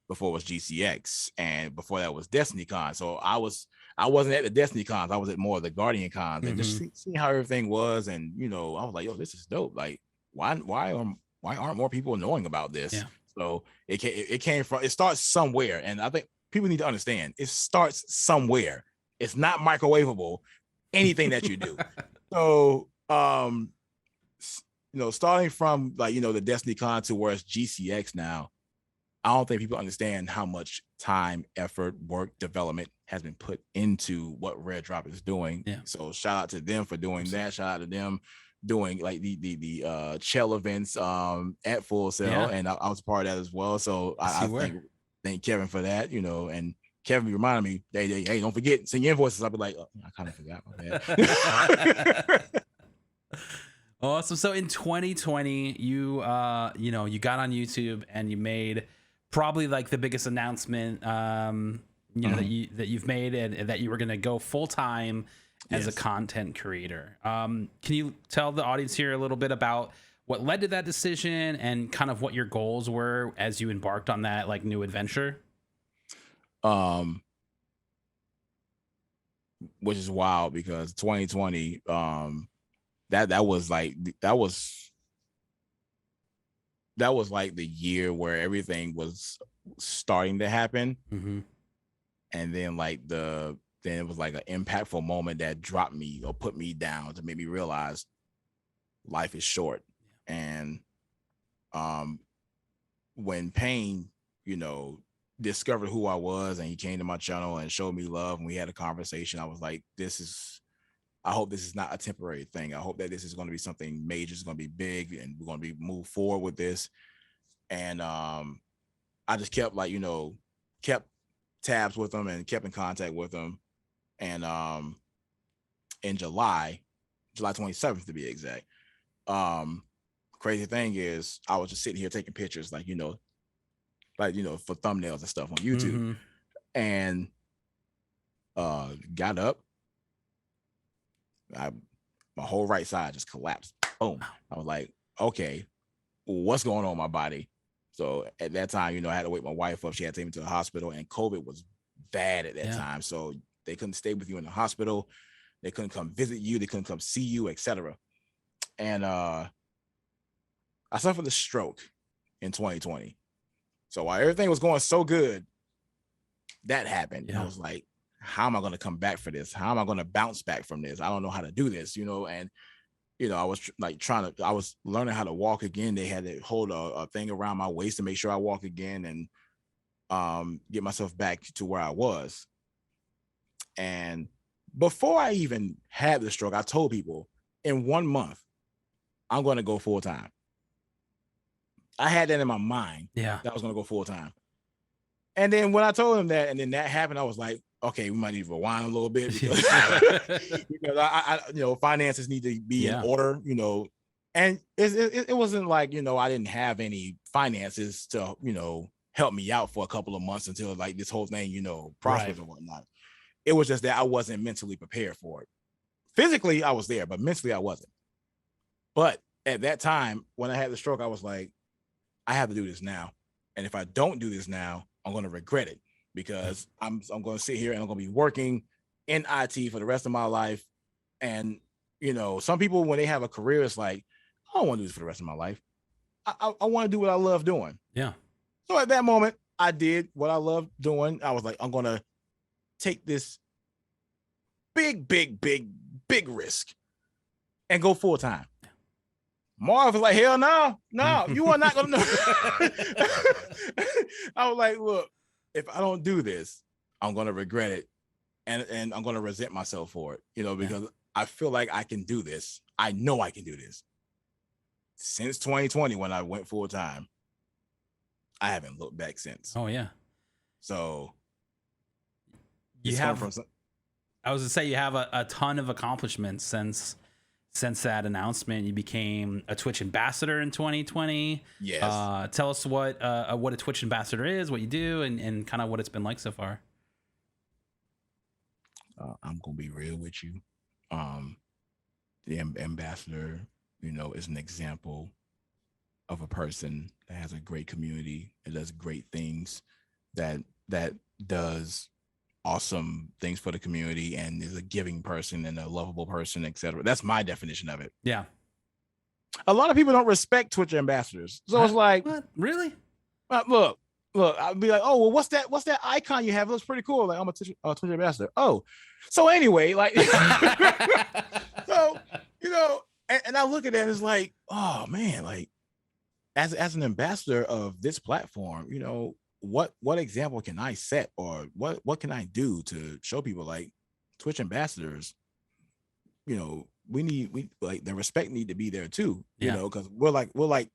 before it was GCX, and before that was Destiny Con. So I wasn't at the Destiny Cons, I was at more of the Guardian Cons, and just seeing how everything was. And you know, I was like, yo, this is dope. Like, why aren't more people knowing about this? Yeah. So it came from, it starts somewhere, and I think people need to understand, it starts somewhere. It's not microwavable, anything that you do. So you know, starting from, like, you know, the Destiny Con to where it's GCX now, I don't think people understand how much time, effort, work, development has been put into what Red Drop is doing. Yeah. So shout out to them for doing that. Shout out to them doing like the Chell events at Full Sail, and I was part of that as well. So I thank Kevin for that, you know. And Kevin reminded me, hey, don't forget, send your invoices. I'll be like, oh, I kind of forgot my bad. Awesome. So in 2020, you got on YouTube and you made probably like the biggest announcement that you've made, and that you were going to go full time as a content creator. Can you tell the audience here a little bit about what led to that decision, and kind of what your goals were as you embarked on that like new adventure? Which is wild, because 2020, that was like the year where everything was starting to happen. And then then it was like an impactful moment that dropped me or put me down to make me realize life is short. And when Payne, you know, discovered who I was, and he came to my channel and showed me love, and we had a conversation, I was like, I hope this is not a temporary thing. I hope that this is going to be something major. It's going to be big, and we're going to move forward with this. And I just kept kept tabs with him and kept in contact with him. And in July 27th to be exact, crazy thing is, I was just sitting here taking pictures, for thumbnails and stuff on YouTube, and got up. My whole right side just collapsed. Boom. I was like, okay, what's going on in my body? So at that time, you know, I had to wake my wife up. She had to take me to the hospital, and COVID was bad at that time. So they couldn't stay with you in the hospital. They couldn't come visit you. They couldn't come see you, etc. And I suffered a stroke in 2020. So while everything was going so good, that happened. And I was like, how am I going to come back for this? How am I going to bounce back from this? I don't know how to do this, you know. And you know, I was I was learning how to walk again. They had to hold a thing around my waist to make sure I walk again, and get myself back to where I was. And before I even had the stroke, I told people, in 1 month, I'm going to go full time. I had that in my mind. That I was going to go full time. And then when I told him that, and then that happened, I was like, okay, we might need to rewind a little bit, because, because I you know, finances need to be in order, you know. And it wasn't like, you know, I didn't have any finances to, you know, help me out for a couple of months until like this whole thing, prospers and whatnot. It was just that I wasn't mentally prepared for it. Physically, I was there, but mentally I wasn't. But at that time, when I had the stroke, I was like, I have to do this now. And if I don't do this now, I'm going to regret it, because I'm going to sit here and I'm going to be working in IT for the rest of my life. And, some people, when they have a career, it's like, I don't want to do this for the rest of my life. I want to do what I love doing. Yeah. So at that moment, I did what I loved doing. I was like, I'm going to take this big risk and go full time. Marv was like, hell no, you are not going to know. I was like, look, if I don't do this, I'm going to regret it. And I'm going to resent myself for it, because I feel like I can do this. I know I can do this. Since 2020, when I went full time, I haven't looked back since. Oh yeah. So you have, I was gonna say, you have a ton of accomplishments since that announcement. You became a Twitch ambassador in 2020. Yes. Tell us what a Twitch ambassador is, what you do, and kind of what it's been like so far. I'm gonna be real with you. The ambassador, is an example of a person that has a great community and does great things, that does awesome things for the community, and is a giving person and a lovable person, etc. That's my definition of it. Yeah. A lot of people don't respect Twitch ambassadors. So it's like, what? Really? Look, I'll be like, oh, well, what's that icon you have? It looks pretty cool. Like, I'm a Twitch ambassador. Oh, so anyway, like, so, and I look at that and it's like, oh man, like, as an ambassador of this platform, what example can I set, or what can I do to show people, like, Twitch ambassadors, we like, the respect need to be there too, because we're like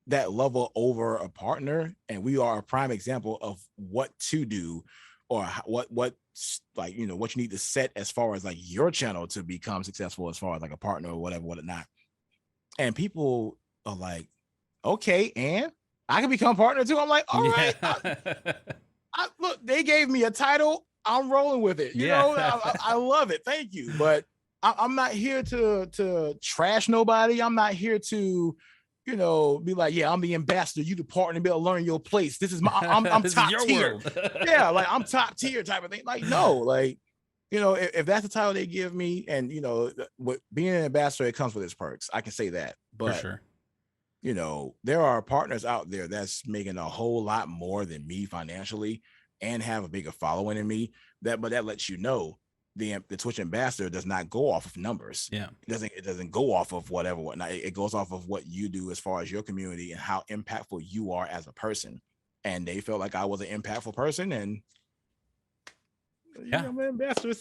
that level over a partner, and we are a prime example of what to do, or what like, what you need to set as far as like your channel to become successful, as far as like a partner or whatnot. And people are like, okay, and I can become partner too. I'm like, all right. Look, they gave me a title. I'm rolling with it. I love it. Thank you. But I'm not here to trash nobody. I'm not here to, be like, yeah, I'm the ambassador. You the partner, be able to learn your place. This is I'm this top is your tier. world. Yeah, like, I'm top tier type of thing. Like, no, like, if that's the title they give me, and with being an ambassador, it comes with its perks. I can say that. But for sure. There are partners out there that's making a whole lot more than me financially, and have a bigger following than me. But that lets you know the Twitch ambassador does not go off of numbers. Yeah. It doesn't go off of whatnot. It goes off of what you do as far as your community and how impactful you are as a person. And they felt like I was an impactful person, and I'm an ambassador.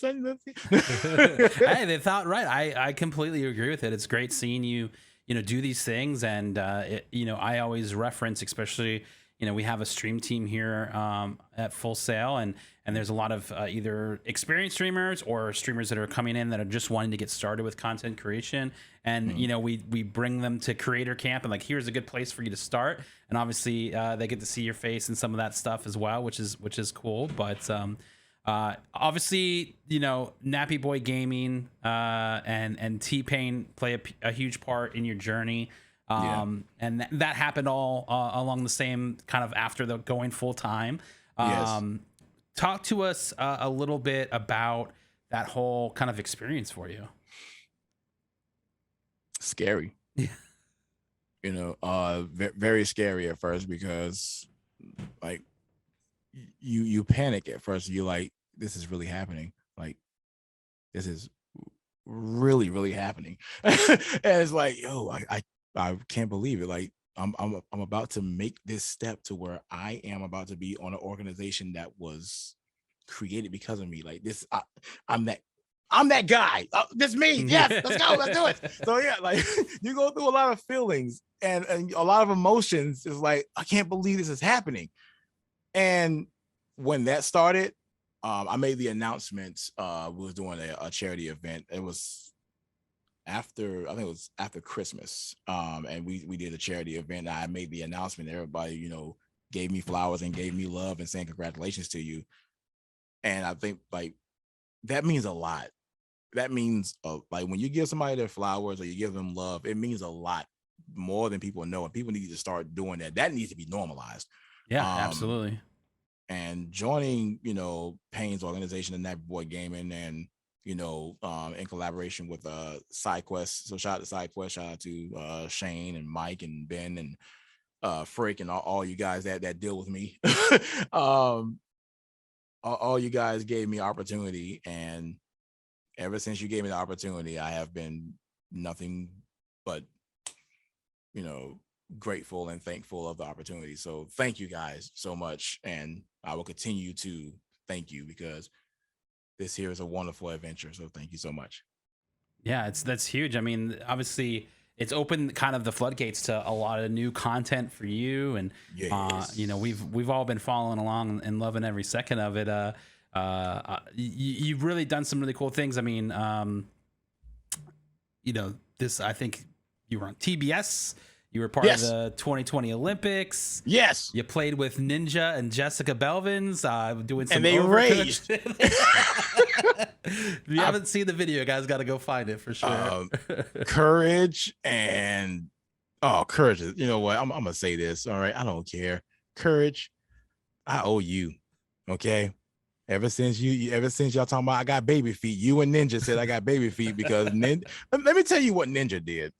Hey, they thought right. I completely agree with it. It's great seeing you do these things. And, I always reference, especially, we have a stream team here at Full Sail, and there's a lot of either experienced streamers or streamers that are coming in that are just wanting to get started with content creation. And, we bring them to creator camp, and like, here's a good place for you to start. And obviously they get to see your face and some of that stuff as well, which is cool. But obviously, Nappy Boy Gaming and T-Pain play a huge part in your journey. And that happened all along the same kind of after the going full time. Yes. Talk to us a little bit about that whole kind of experience for you. Scary. Yeah. Very scary at first, because like you panic at first. You're like, this is really happening. Like, this is really, really happening. And it's like, yo, I can't believe it. Like, I'm about to make this step to where I am about to be on an organization that was created because of me. Like, this, I'm that guy. This me. Yes, let's go. Let's do it. So yeah, like, you go through a lot of feelings and a lot of emotions. It's like, I can't believe this is happening. And when that started, I made the announcement. We was doing a charity event. It was I think it was after Christmas. And we did a charity event. I made the announcement. Everybody, gave me flowers and gave me love and saying congratulations to you. And I think like that means a lot. That means like when you give somebody their flowers or you give them love, it means a lot more than people know. And people need to start doing that. That needs to be normalized. Yeah, absolutely. And joining, you know, Payne's organization, the Nappy Boy Gaming, and you know, in collaboration with SideQuest. So shout out to SideQuest, shout out to Shane and Mike and Ben and Frick and all you guys that deal with me. All you guys gave me opportunity, and ever since you gave me the opportunity, I have been nothing but, you know, grateful and thankful of the opportunity. So thank you guys so much, and I will continue to thank you because this here is a wonderful adventure. So thank you so much. Yeah, that's huge. I mean, obviously it's opened kind of the floodgates to a lot of new content for you, and yes. You know, we've all been following along and loving every second of it. You've really done some really cool things. I mean, you know, this, I think you were on TBS. You were part of the 2020 Olympics. Yes. You played with Ninja and Jessica Belvins, doing some. And they raged. If you haven't seen the video, guys, got to go find it for sure. Courage and Courage. You know what? I'm gonna say this. All right, I don't care. Courage, I owe you. Okay. Ever since y'all talking about I got baby feet, you and Ninja said I got baby feet because let me tell you what Ninja did.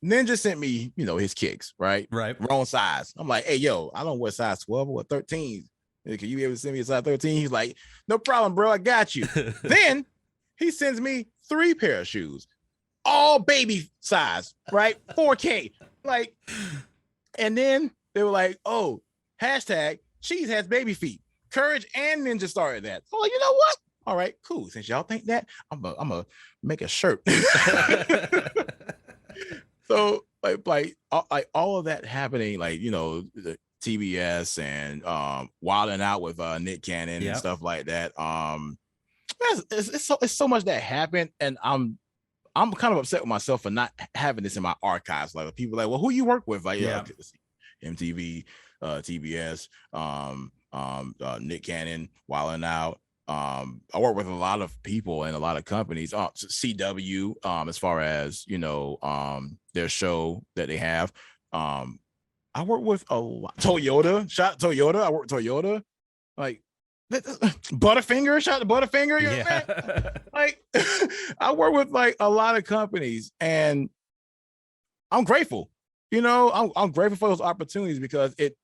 Ninja sent me, you know, his kicks, right? Wrong size. I'm like, hey, yo, I don't wear size 12 or 13. Can you be able to send me a size 13? He's like, no problem, bro. I got you. Then he sends me 3 pair of shoes, all baby size, right? 4K. Like, and then they were like, oh, hashtag Cheese has baby feet. Courage and Ninja started that. So like, you know what? All right, cool. Since y'all think that, I'm gonna make a shirt. So like all of that happening, like, you know, the TBS and wilding out with Nick Cannon and stuff like that. It's so much that happened, and I'm kind of upset with myself for not having this in my archives. Like people are like, well, who you work with? Like MTV, TBS, Nick Cannon, wilding out. I work with a lot of people and a lot of companies. CW, as far as, you know, their show that they have. I work with a lot. Toyota, shout Toyota. I work with Toyota. Like Butterfinger, shout to Butterfinger. You know what I mean? Like I work with like a lot of companies, and I'm grateful. You know, I'm grateful for those opportunities because it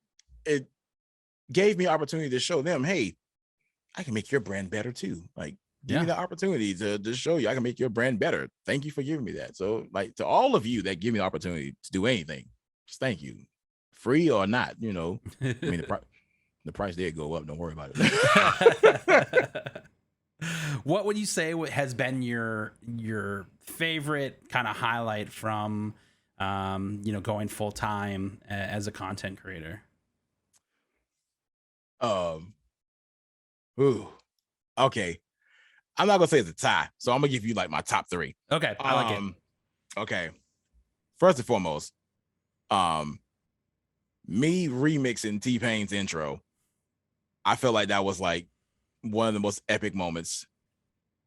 gave me opportunity to show them, hey, I can make your brand better too. Like, give me the opportunity to show you I can make your brand better. Thank you for giving me that. So, like, to all of you that give me the opportunity to do anything, just thank you, free or not. You know, I mean, the price did go up. Don't worry about it. What would you say has been your favorite kind of highlight from, you know, going full time as a content creator? Ooh, okay. I'm not gonna say it's a tie, so I'm gonna give you like my top 3. Okay, I like it. Okay. First and foremost, me remixing T-Pain's intro. I feel like that was like one of the most epic moments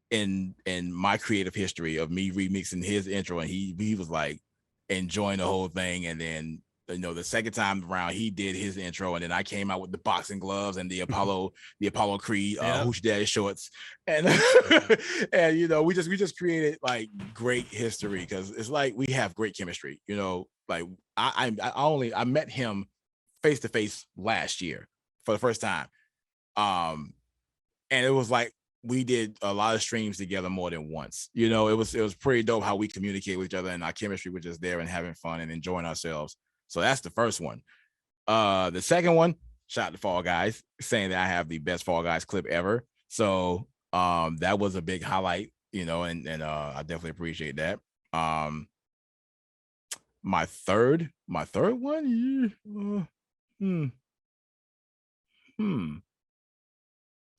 in my creative history of me remixing his intro, and he was like enjoying the whole thing, and then, you know, the second time around he did his intro, and then I came out with the boxing gloves and the Apollo Creed Hoochie Daddy shorts, and and you know, we just created like great history because it's like we have great chemistry. You know, like I met him face to face last year for the first time, and it was like we did a lot of streams together more than once. You know, it was pretty dope how we communicate with each other, and our chemistry was just there and having fun and enjoying ourselves. So that's the first one. The second one, shout out to Fall Guys, saying that I have the best Fall Guys clip ever. So that was a big highlight, you know, and I definitely appreciate that. My third one,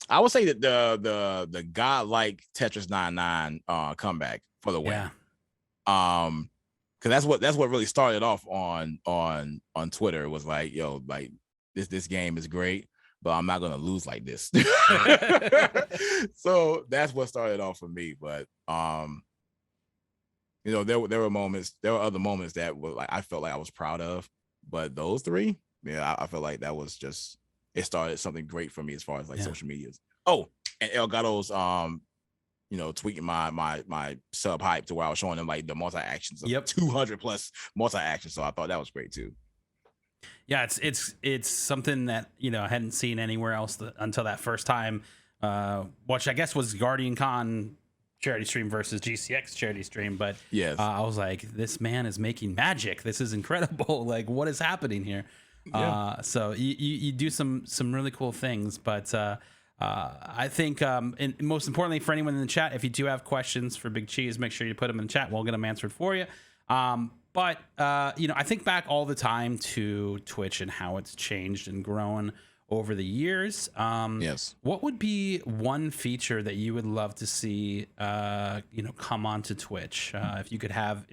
I would say that the godlike Tetris 99 comeback for the win. Because that's what really started off on Twitter. It was like, yo, like this game is great, but I'm not gonna lose like this. So that's what started off for me. But you know, there were other moments that were like I felt like I was proud of, but those three, yeah, I feel like that was just, it started something great for me as far as like social medias. Oh, and Elgato's you know, tweaking my sub hype to where I was showing them like the multi actions of 200 plus multi actions. So I thought that was great too. Yeah, it's something that, you know, I hadn't seen anywhere else until that first time, which I guess was Guardian Con charity stream versus GCX charity stream. But yes, I was like, this man is making magic. This is incredible. Like, what is happening here? Yeah. So you do some really cool things, but I think, and most importantly for anyone in the chat, if you do have questions for Big Cheese, make sure you put them in the chat. We'll get them answered for you. But you know, I think back all the time to Twitch and how it's changed and grown over the years. Yes. What would be one feature that you would love to see, you know, come onto Twitch? If you could have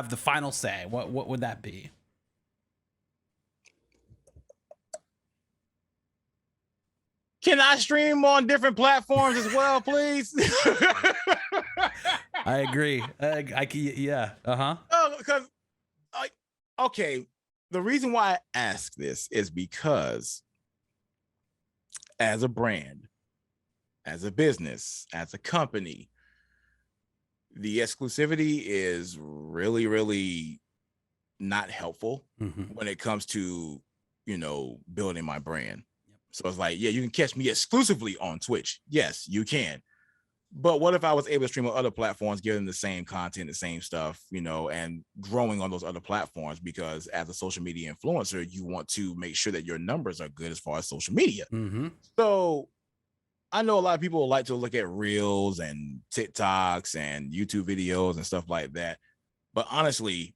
the final say, what would that be? Can I stream on different platforms as well, please? I agree. Yeah. Because, like, okay, the reason why I ask this is because as a brand, as a business, as a company, the exclusivity is really, really not helpful when it comes to, you know, building my brand. So it's like, yeah, you can catch me exclusively on Twitch. Yes, you can. But what if I was able to stream on other platforms, giving the same content, the same stuff, you know, and growing on those other platforms? Because as a social media influencer, you want to make sure that your numbers are good as far as social media. So I know a lot of people like to look at Reels and TikToks and YouTube videos and stuff like that. But honestly,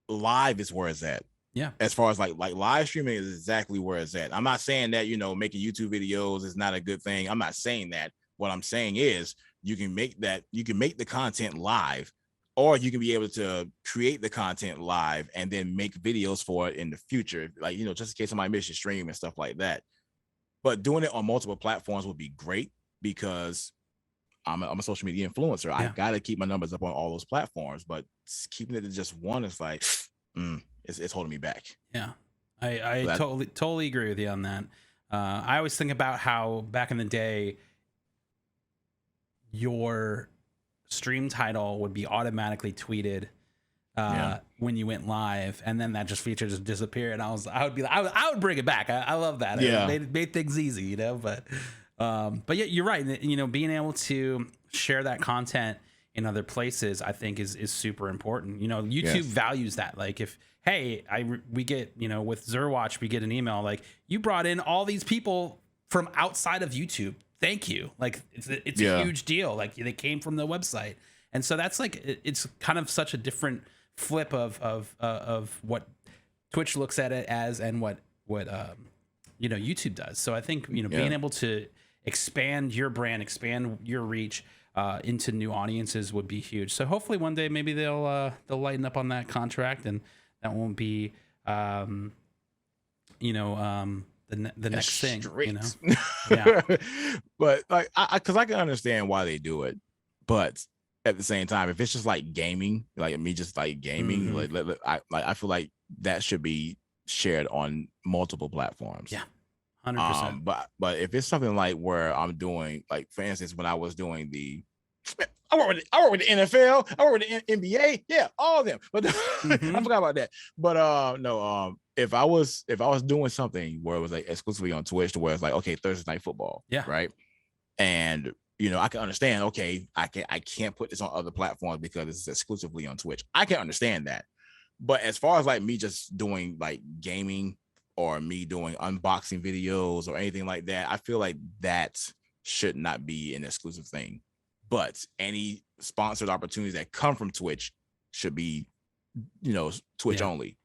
live is where it's at. Yeah. As far as like live streaming is exactly where it's at. I'm not saying that, you know, making YouTube videos is not a good thing. I'm not saying that. What I'm saying is you can make the content live, or you can be able to create the content live and then make videos for it in the future. Like, you know, just in case somebody misses your stream and stuff like that. But doing it on multiple platforms would be great because I'm a social media influencer. Yeah. I got to keep my numbers up on all those platforms, but keeping it to just one is like, it's holding me back. Yeah, I totally agree with you on that. I always think about how back in the day, your stream title would be automatically tweeted when you went live, and then that feature just disappeared. And I would bring it back. I love that. Yeah, it made things easy, you know. But yeah, you're right. You know, being able to share that content in other places, I think is super important. You know, YouTube values that. Like if, hey, we get, you know, with Zerwatch, we get an email like, you brought in all these people from outside of YouTube. Thank you. Like it's a huge deal. Like they came from the website. And so that's like, it's kind of such a different flip of what Twitch looks at it as and what you know, YouTube does. So I think, you know, being able to expand your brand, expand your reach into new audiences would be huge. So hopefully one day maybe they'll lighten up on that contract, and that won't be you know, the next thing, you know. Yeah. But like because I can understand why they do it, but at the same time, if it's just like gaming, like me just like gaming, I feel like that should be shared on multiple platforms. Yeah. 100%. But if it's something like where I'm doing, like for instance, when I was doing I work with the NFL, I work with the NBA, yeah, all of them. But I forgot about that. But no, if I was doing something where it was like exclusively on Twitch, to where it's like, okay, Thursday night football, right, and you know, I can understand, okay, I can't put this on other platforms because it's exclusively on Twitch. I can understand that. But as far as like me just doing like gaming, or me doing unboxing videos or anything like that, I feel like that should not be an exclusive thing. But any sponsored opportunities that come from Twitch should be, you know, Twitch only.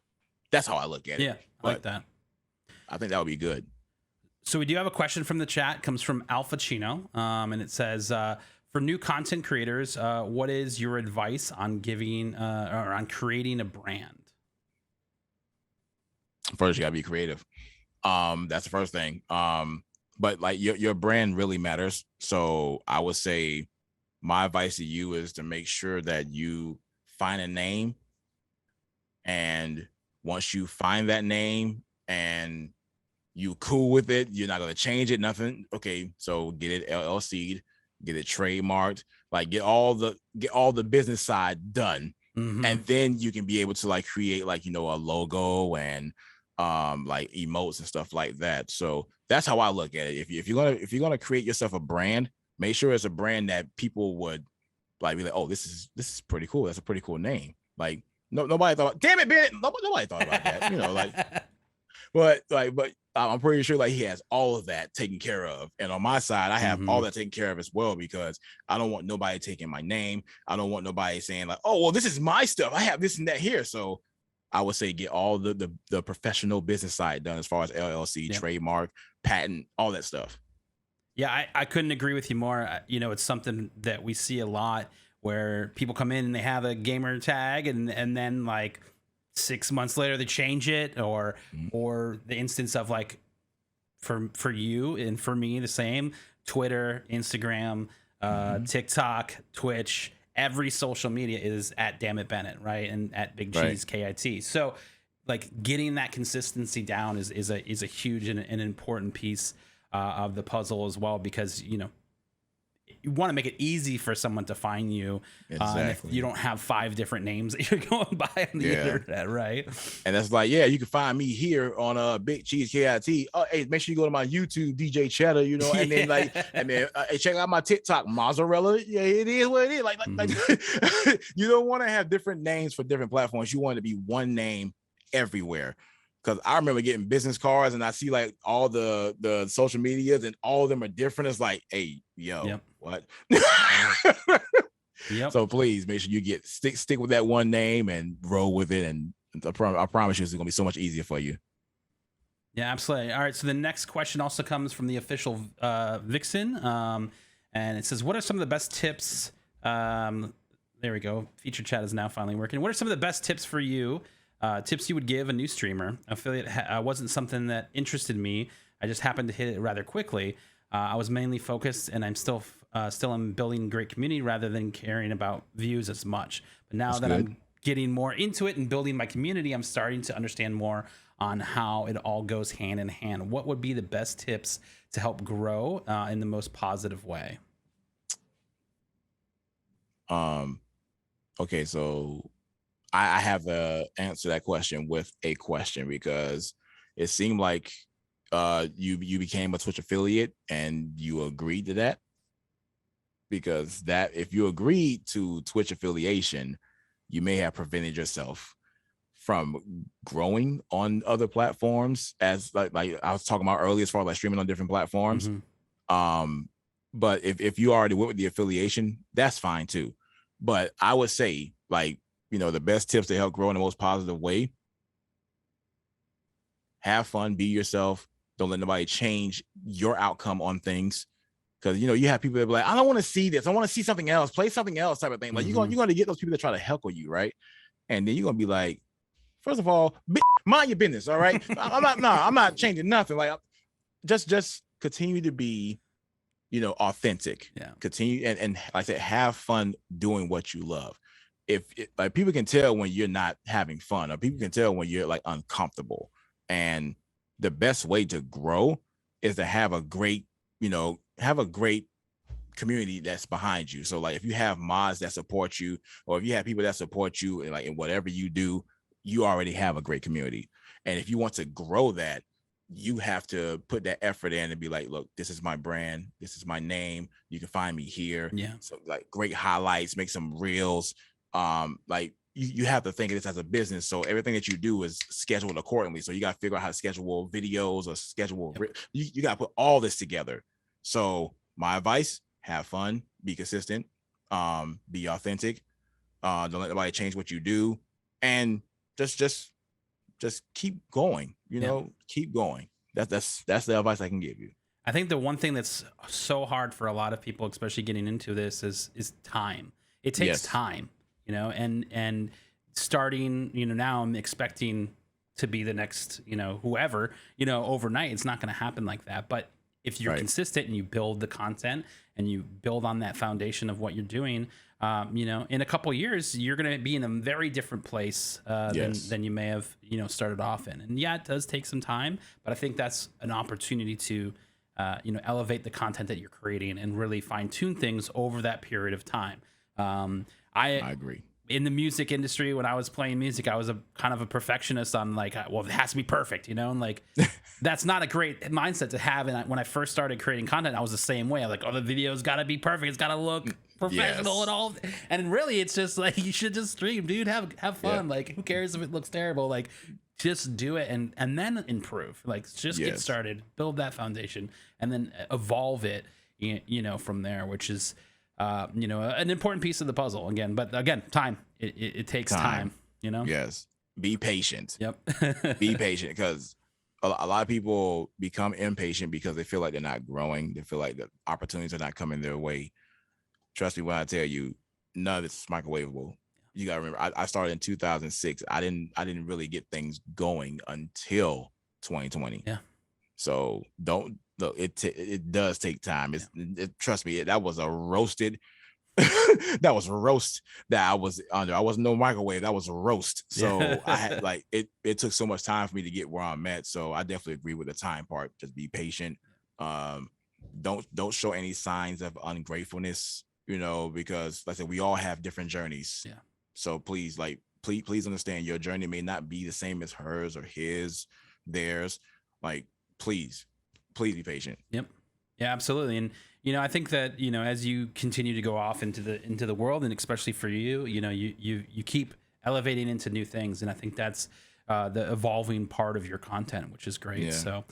That's how I look at it. Yeah, I like that. I think that would be good. So we do have a question from the chat. It comes from Alpha Chino, and it says, for new content creators, what is your advice on giving or on creating a brand? First, you gotta be creative. That's the first thing. But like your brand really matters. So I would say my advice to you is to make sure that you find a name, and once you find that name and you cool with it, you're not going to change it, nothing. Okay, so get it LLC'd, get it trademarked, like get all the business side done. And then you can be able to like create like, you know, a logo and like emotes and stuff like that. So that's how I look at it. If you're gonna create yourself a brand, make sure it's a brand that people would like be like, oh, this is pretty cool. That's a pretty cool name. Like nobody thought, damn it, Bennett. Nobody thought about that, you know, like. But I'm pretty sure like he has all of that taken care of. And on my side, I have all that taken care of as well, because I don't want nobody taking my name. I don't want nobody saying like, oh, well, this is my stuff. I have this and that here. So I would say get all the professional business side done as far as LLC, trademark, patent, all that stuff. Yeah, I couldn't agree with you more. You know, it's something that we see a lot where people come in and they have a gamer tag and then like 6 months later they change it, or the instance of like for you and for me the same, Twitter, Instagram, TikTok, Twitch, every social media is at Damn It Bennett, right? And at Big Cheese KIT. So like getting that consistency down is a huge and an important piece of the puzzle as well, because you know you want to make it easy for someone to find you. Exactly. And if you don't have 5 different names that you're going by on the internet, right? And that's like, yeah, you can find me here on Big Cheese KIT. Oh, hey, make sure you go to my YouTube, DJ Cheddar, you know, and then like, and then hey, check out my TikTok, Mozzarella. Yeah, it is what it is. Like you don't want to have different names for different platforms. You want it to be one name everywhere. Because I remember getting business cards and I see like all the social medias and all of them are different. It's like, hey, yo, what? So please make sure you stick with that one name and roll with it. And I promise you it's going to be so much easier for you. Yeah, absolutely. All right. So the next question also comes from the official Vixen. And it says, what are some of the best tips? There we go. Feature chat is now finally working. What are some of the best tips for you? Tips you would give a new streamer? Affiliate wasn't something that interested me. I just happened to hit it rather quickly. I was mainly focused, and I'm still am building great community rather than caring about views as much. But now that I'm getting more into it and building my community, I'm starting to understand more on how it all goes hand in hand. What would be the best tips to help grow in the most positive way? Okay, so I have to answer that question with a question, because it seemed like you became a Twitch affiliate and you agreed to that. Because that if you agreed to Twitch affiliation, you may have prevented yourself from growing on other platforms, as like I was talking about earlier, as far as like streaming on different platforms. But if you already went with the affiliation, that's fine too. But I would say, like, you know, the best tips to help grow in the most positive way: have fun, be yourself, don't let nobody change your outcome on things. Because, you know, you have people that be like, I don't want to see this, I want to see something else, play something else, type of thing. Like you're going to get those people that try to heckle you, right? And then you're going to be like, first of all, mind your business, all right? I'm not changing nothing. Like, just continue to be, you know, authentic. Yeah. Continue and like I said, have fun doing what you love. If like people can tell when you're not having fun, or people can tell when you're like uncomfortable. And the best way to grow is to have a great, you know, community that's behind you. So like if you have mods that support you, or if you have people that support you in, like, in whatever you do, you already have a great community. And if you want to grow that, you have to put that effort in and be like, look, this is my brand, this is my name, you can find me here. Yeah. So like great highlights, make some reels. Like you have to think of this as a business. So everything that you do is scheduled accordingly. So you got to figure out how to schedule videos or schedule. You got to put all this together. So my advice: have fun, be consistent, be authentic. Don't let nobody change what you do, and just keep going. You know, keep going. That's the advice I can give you. I think the one thing that's so hard for a lot of people, especially getting into this, is time. It takes time, you know, and starting, you know, now I'm expecting to be the next, whoever, overnight. It's not going to happen like that. But if you're consistent and you build the content and you build on that foundation of what you're doing, in a couple of years, you're going to be in a very different place than you may have, started off in. And yeah, it does take some time, but I think that's an opportunity to, elevate the content that you're creating and really fine tune things over that period of time. I agree. In the music industry, when I was playing music, I was a kind of a perfectionist on like, well, it has to be perfect, and like, that's not a great mindset to have. And when I first started creating content, I was the same way. I'm like, oh, the video's got to be perfect. It's got to look professional and all. And really, it's just like, you should just stream, dude. Have fun. Like, who cares if it looks terrible? Like, just do it and then improve. Like, just get started, build that foundation, and then evolve it, from there, which is, an important piece of the puzzle again. But again, time. It takes time. Yes. Be patient. Yep. Be patient, because a lot of people become impatient because they feel like they're not growing. They feel like the opportunities are not coming their way. Trust me when I tell you, none of this is microwavable. You gotta remember, I started in 2006. I didn't really get things going until 2020. Yeah. So don't look. It does take time. Trust me. That was a roasted. That was a roast that I was under. I wasn't no microwave. That was a roast. So I had like it took so much time for me to get where I'm at. So I definitely agree with the time part. Just be patient. Don't show any signs of ungratefulness, because like I said, we all have different journeys. Yeah. So please understand your journey may not be the same as hers or theirs. Like, please be patient. Yep. Yeah, absolutely. And I think that as you continue to go off into the world, and especially for you, you keep elevating into new things, and I think that's the evolving part of your content, which is great. Yeah. So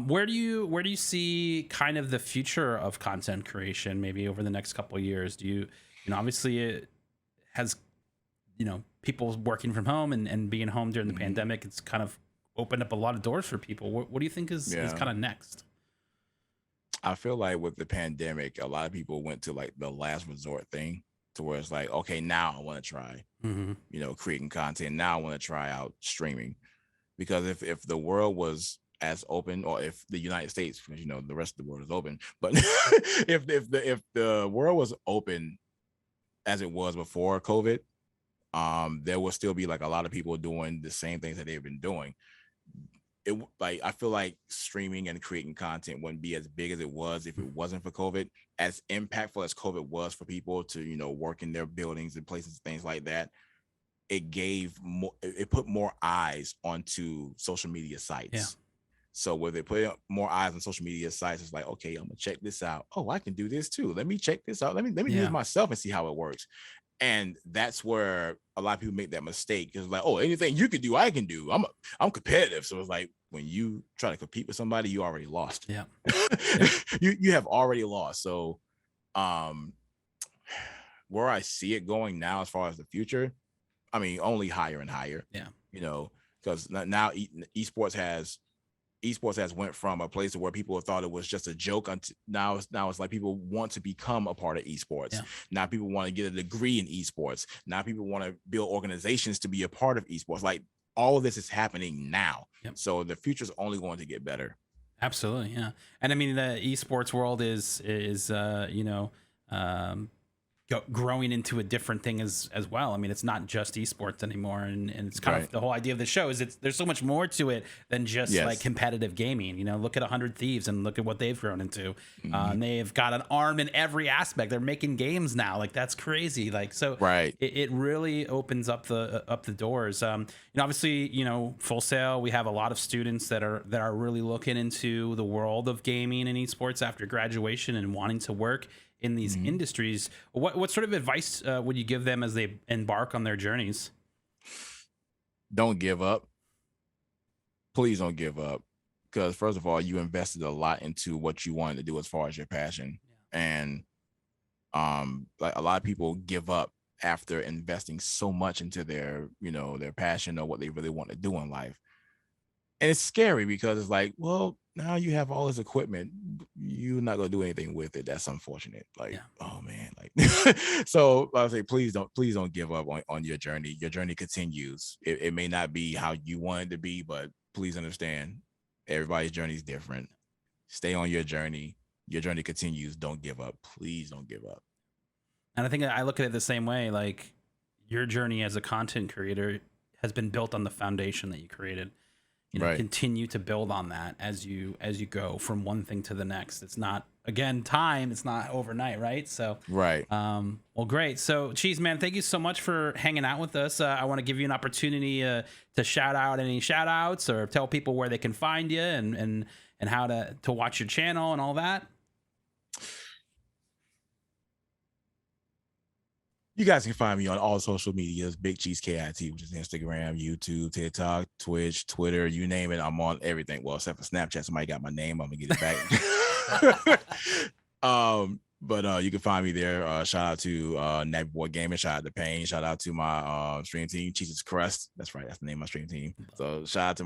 where do you see kind of the future of content creation maybe over the next couple of years? Do you obviously it has people working from home and being home during the pandemic, it's kind of opened up a lot of doors for people. What do you think is kind of next? I feel like with the pandemic, a lot of people went to like the last resort thing, to where it's like, okay, now I want to try, creating content. Now I want to try out streaming, because if the world was as open, or if the United States, because the rest of the world is open, but if the world was open as it was before COVID, there will still be like a lot of people doing the same things that they've been doing. I feel like streaming and creating content wouldn't be as big as it was if it wasn't for COVID. As impactful as COVID was for people to, work in their buildings and places, things like that, it put more eyes onto social media sites. Yeah. So where they put more eyes on social media sites, it's like, okay, I'm gonna check this out. Oh, I can do this too. Let me check this out. Let me do it myself and see how it works. And that's where a lot of people make that mistake. It's like, oh, anything you can do, I can do. I'm competitive. So it's like, when you try to compete with somebody, you already lost. Yeah. you have already lost. So where I see it going now as far as the future, I mean, only higher and higher. Yeah. Because now esports has went from a place where people thought it was just a joke until now it's like people want to become a part of esports. Yeah. Now people want to get a degree in esports. Now people want to build organizations to be a part of esports. Like, all of this is happening now. Yep. So the future is only going to get better. Absolutely. Yeah. And I mean, the esports world is growing into a different thing as well. I mean, it's not just esports anymore, and it's kind of the whole idea of the show is there's so much more to it than just like competitive gaming. Look at 100 Thieves and look at what they've grown into. And they've got an arm in every aspect. They're making games now. Like, that's crazy. Like, so it really opens up the doors. Obviously, Full Sail, we have a lot of students that are really looking into the world of gaming and esports after graduation and wanting to work in these industries. What sort of advice would you give them as they embark on their journeys? Don't give up. Please don't give up. Because first of all, you invested a lot into what you wanted to do as far as your passion. Yeah. And like a lot of people give up after investing so much into their passion or what they really want to do in life. And it's scary because it's like, well, now you have all this equipment, you're not gonna do anything with it. That's unfortunate. Like, yeah. Oh man, like so I say please don't give up on your journey. Your journey continues. It may not be how you want it to be, but please understand everybody's journey is different. Stay on your journey. Your journey continues. Don't give up. Please don't give up. And I think I look at it the same way. Like, your journey as a content creator has been built on the foundation that you created. You know, continue to build on that as you go from one thing to the next. It's not, again, time. It's not overnight, right? So well, great. So, Cheese Man, thank you so much for hanging out with us. I want to give you an opportunity to shout out any shout outs or tell people where they can find you and how to watch your channel and all that. You guys can find me on all social medias, Big Cheese KIT, which is Instagram, YouTube, TikTok, Twitch, Twitter, you name it. I'm on everything. Well, except for Snapchat. Somebody got my name. I'm gonna get it back. But you can find me there. Shout out to Nappy Boy Gaming. Shout out to Pain. Shout out to my stream team, Cheese's Crust. That's right. That's the name of my stream team. So shout out to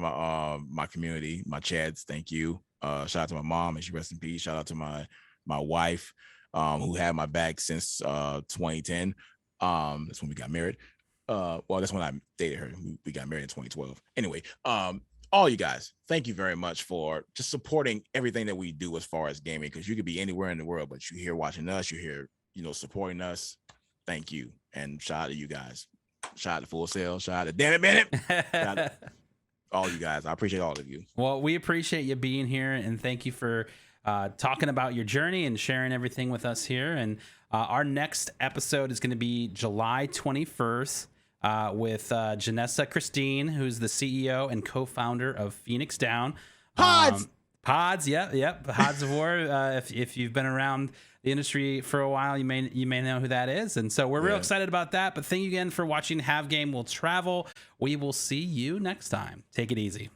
my community, my chads. Thank you. Shout out to my mom, and she rests in peace. Shout out to my wife, who had my back since 2010. That's when we got married. Well, that's when I dated her. We got married in 2012. Anyway, all you guys, thank you very much for just supporting everything that we do as far as gaming, because you could be anywhere in the world, but you're here watching us, you're here, supporting us. Thank you. And shout out to you guys. Shout out to Full Sail. Shout out to Damn It Bennett. Shout out to all you guys. I appreciate all of you. Well, we appreciate you being here, and thank you for talking about your journey and sharing everything with us here. And our next episode is going to be July 21st with Janessa Christine, who's the CEO and co-founder of Phoenix Down. Pods, yep. Pods of War. If you've been around the industry for a while, you may know who that is. And so we're real excited about that. But thank you again for watching Have Game Will Travel. We will see you next time. Take it easy.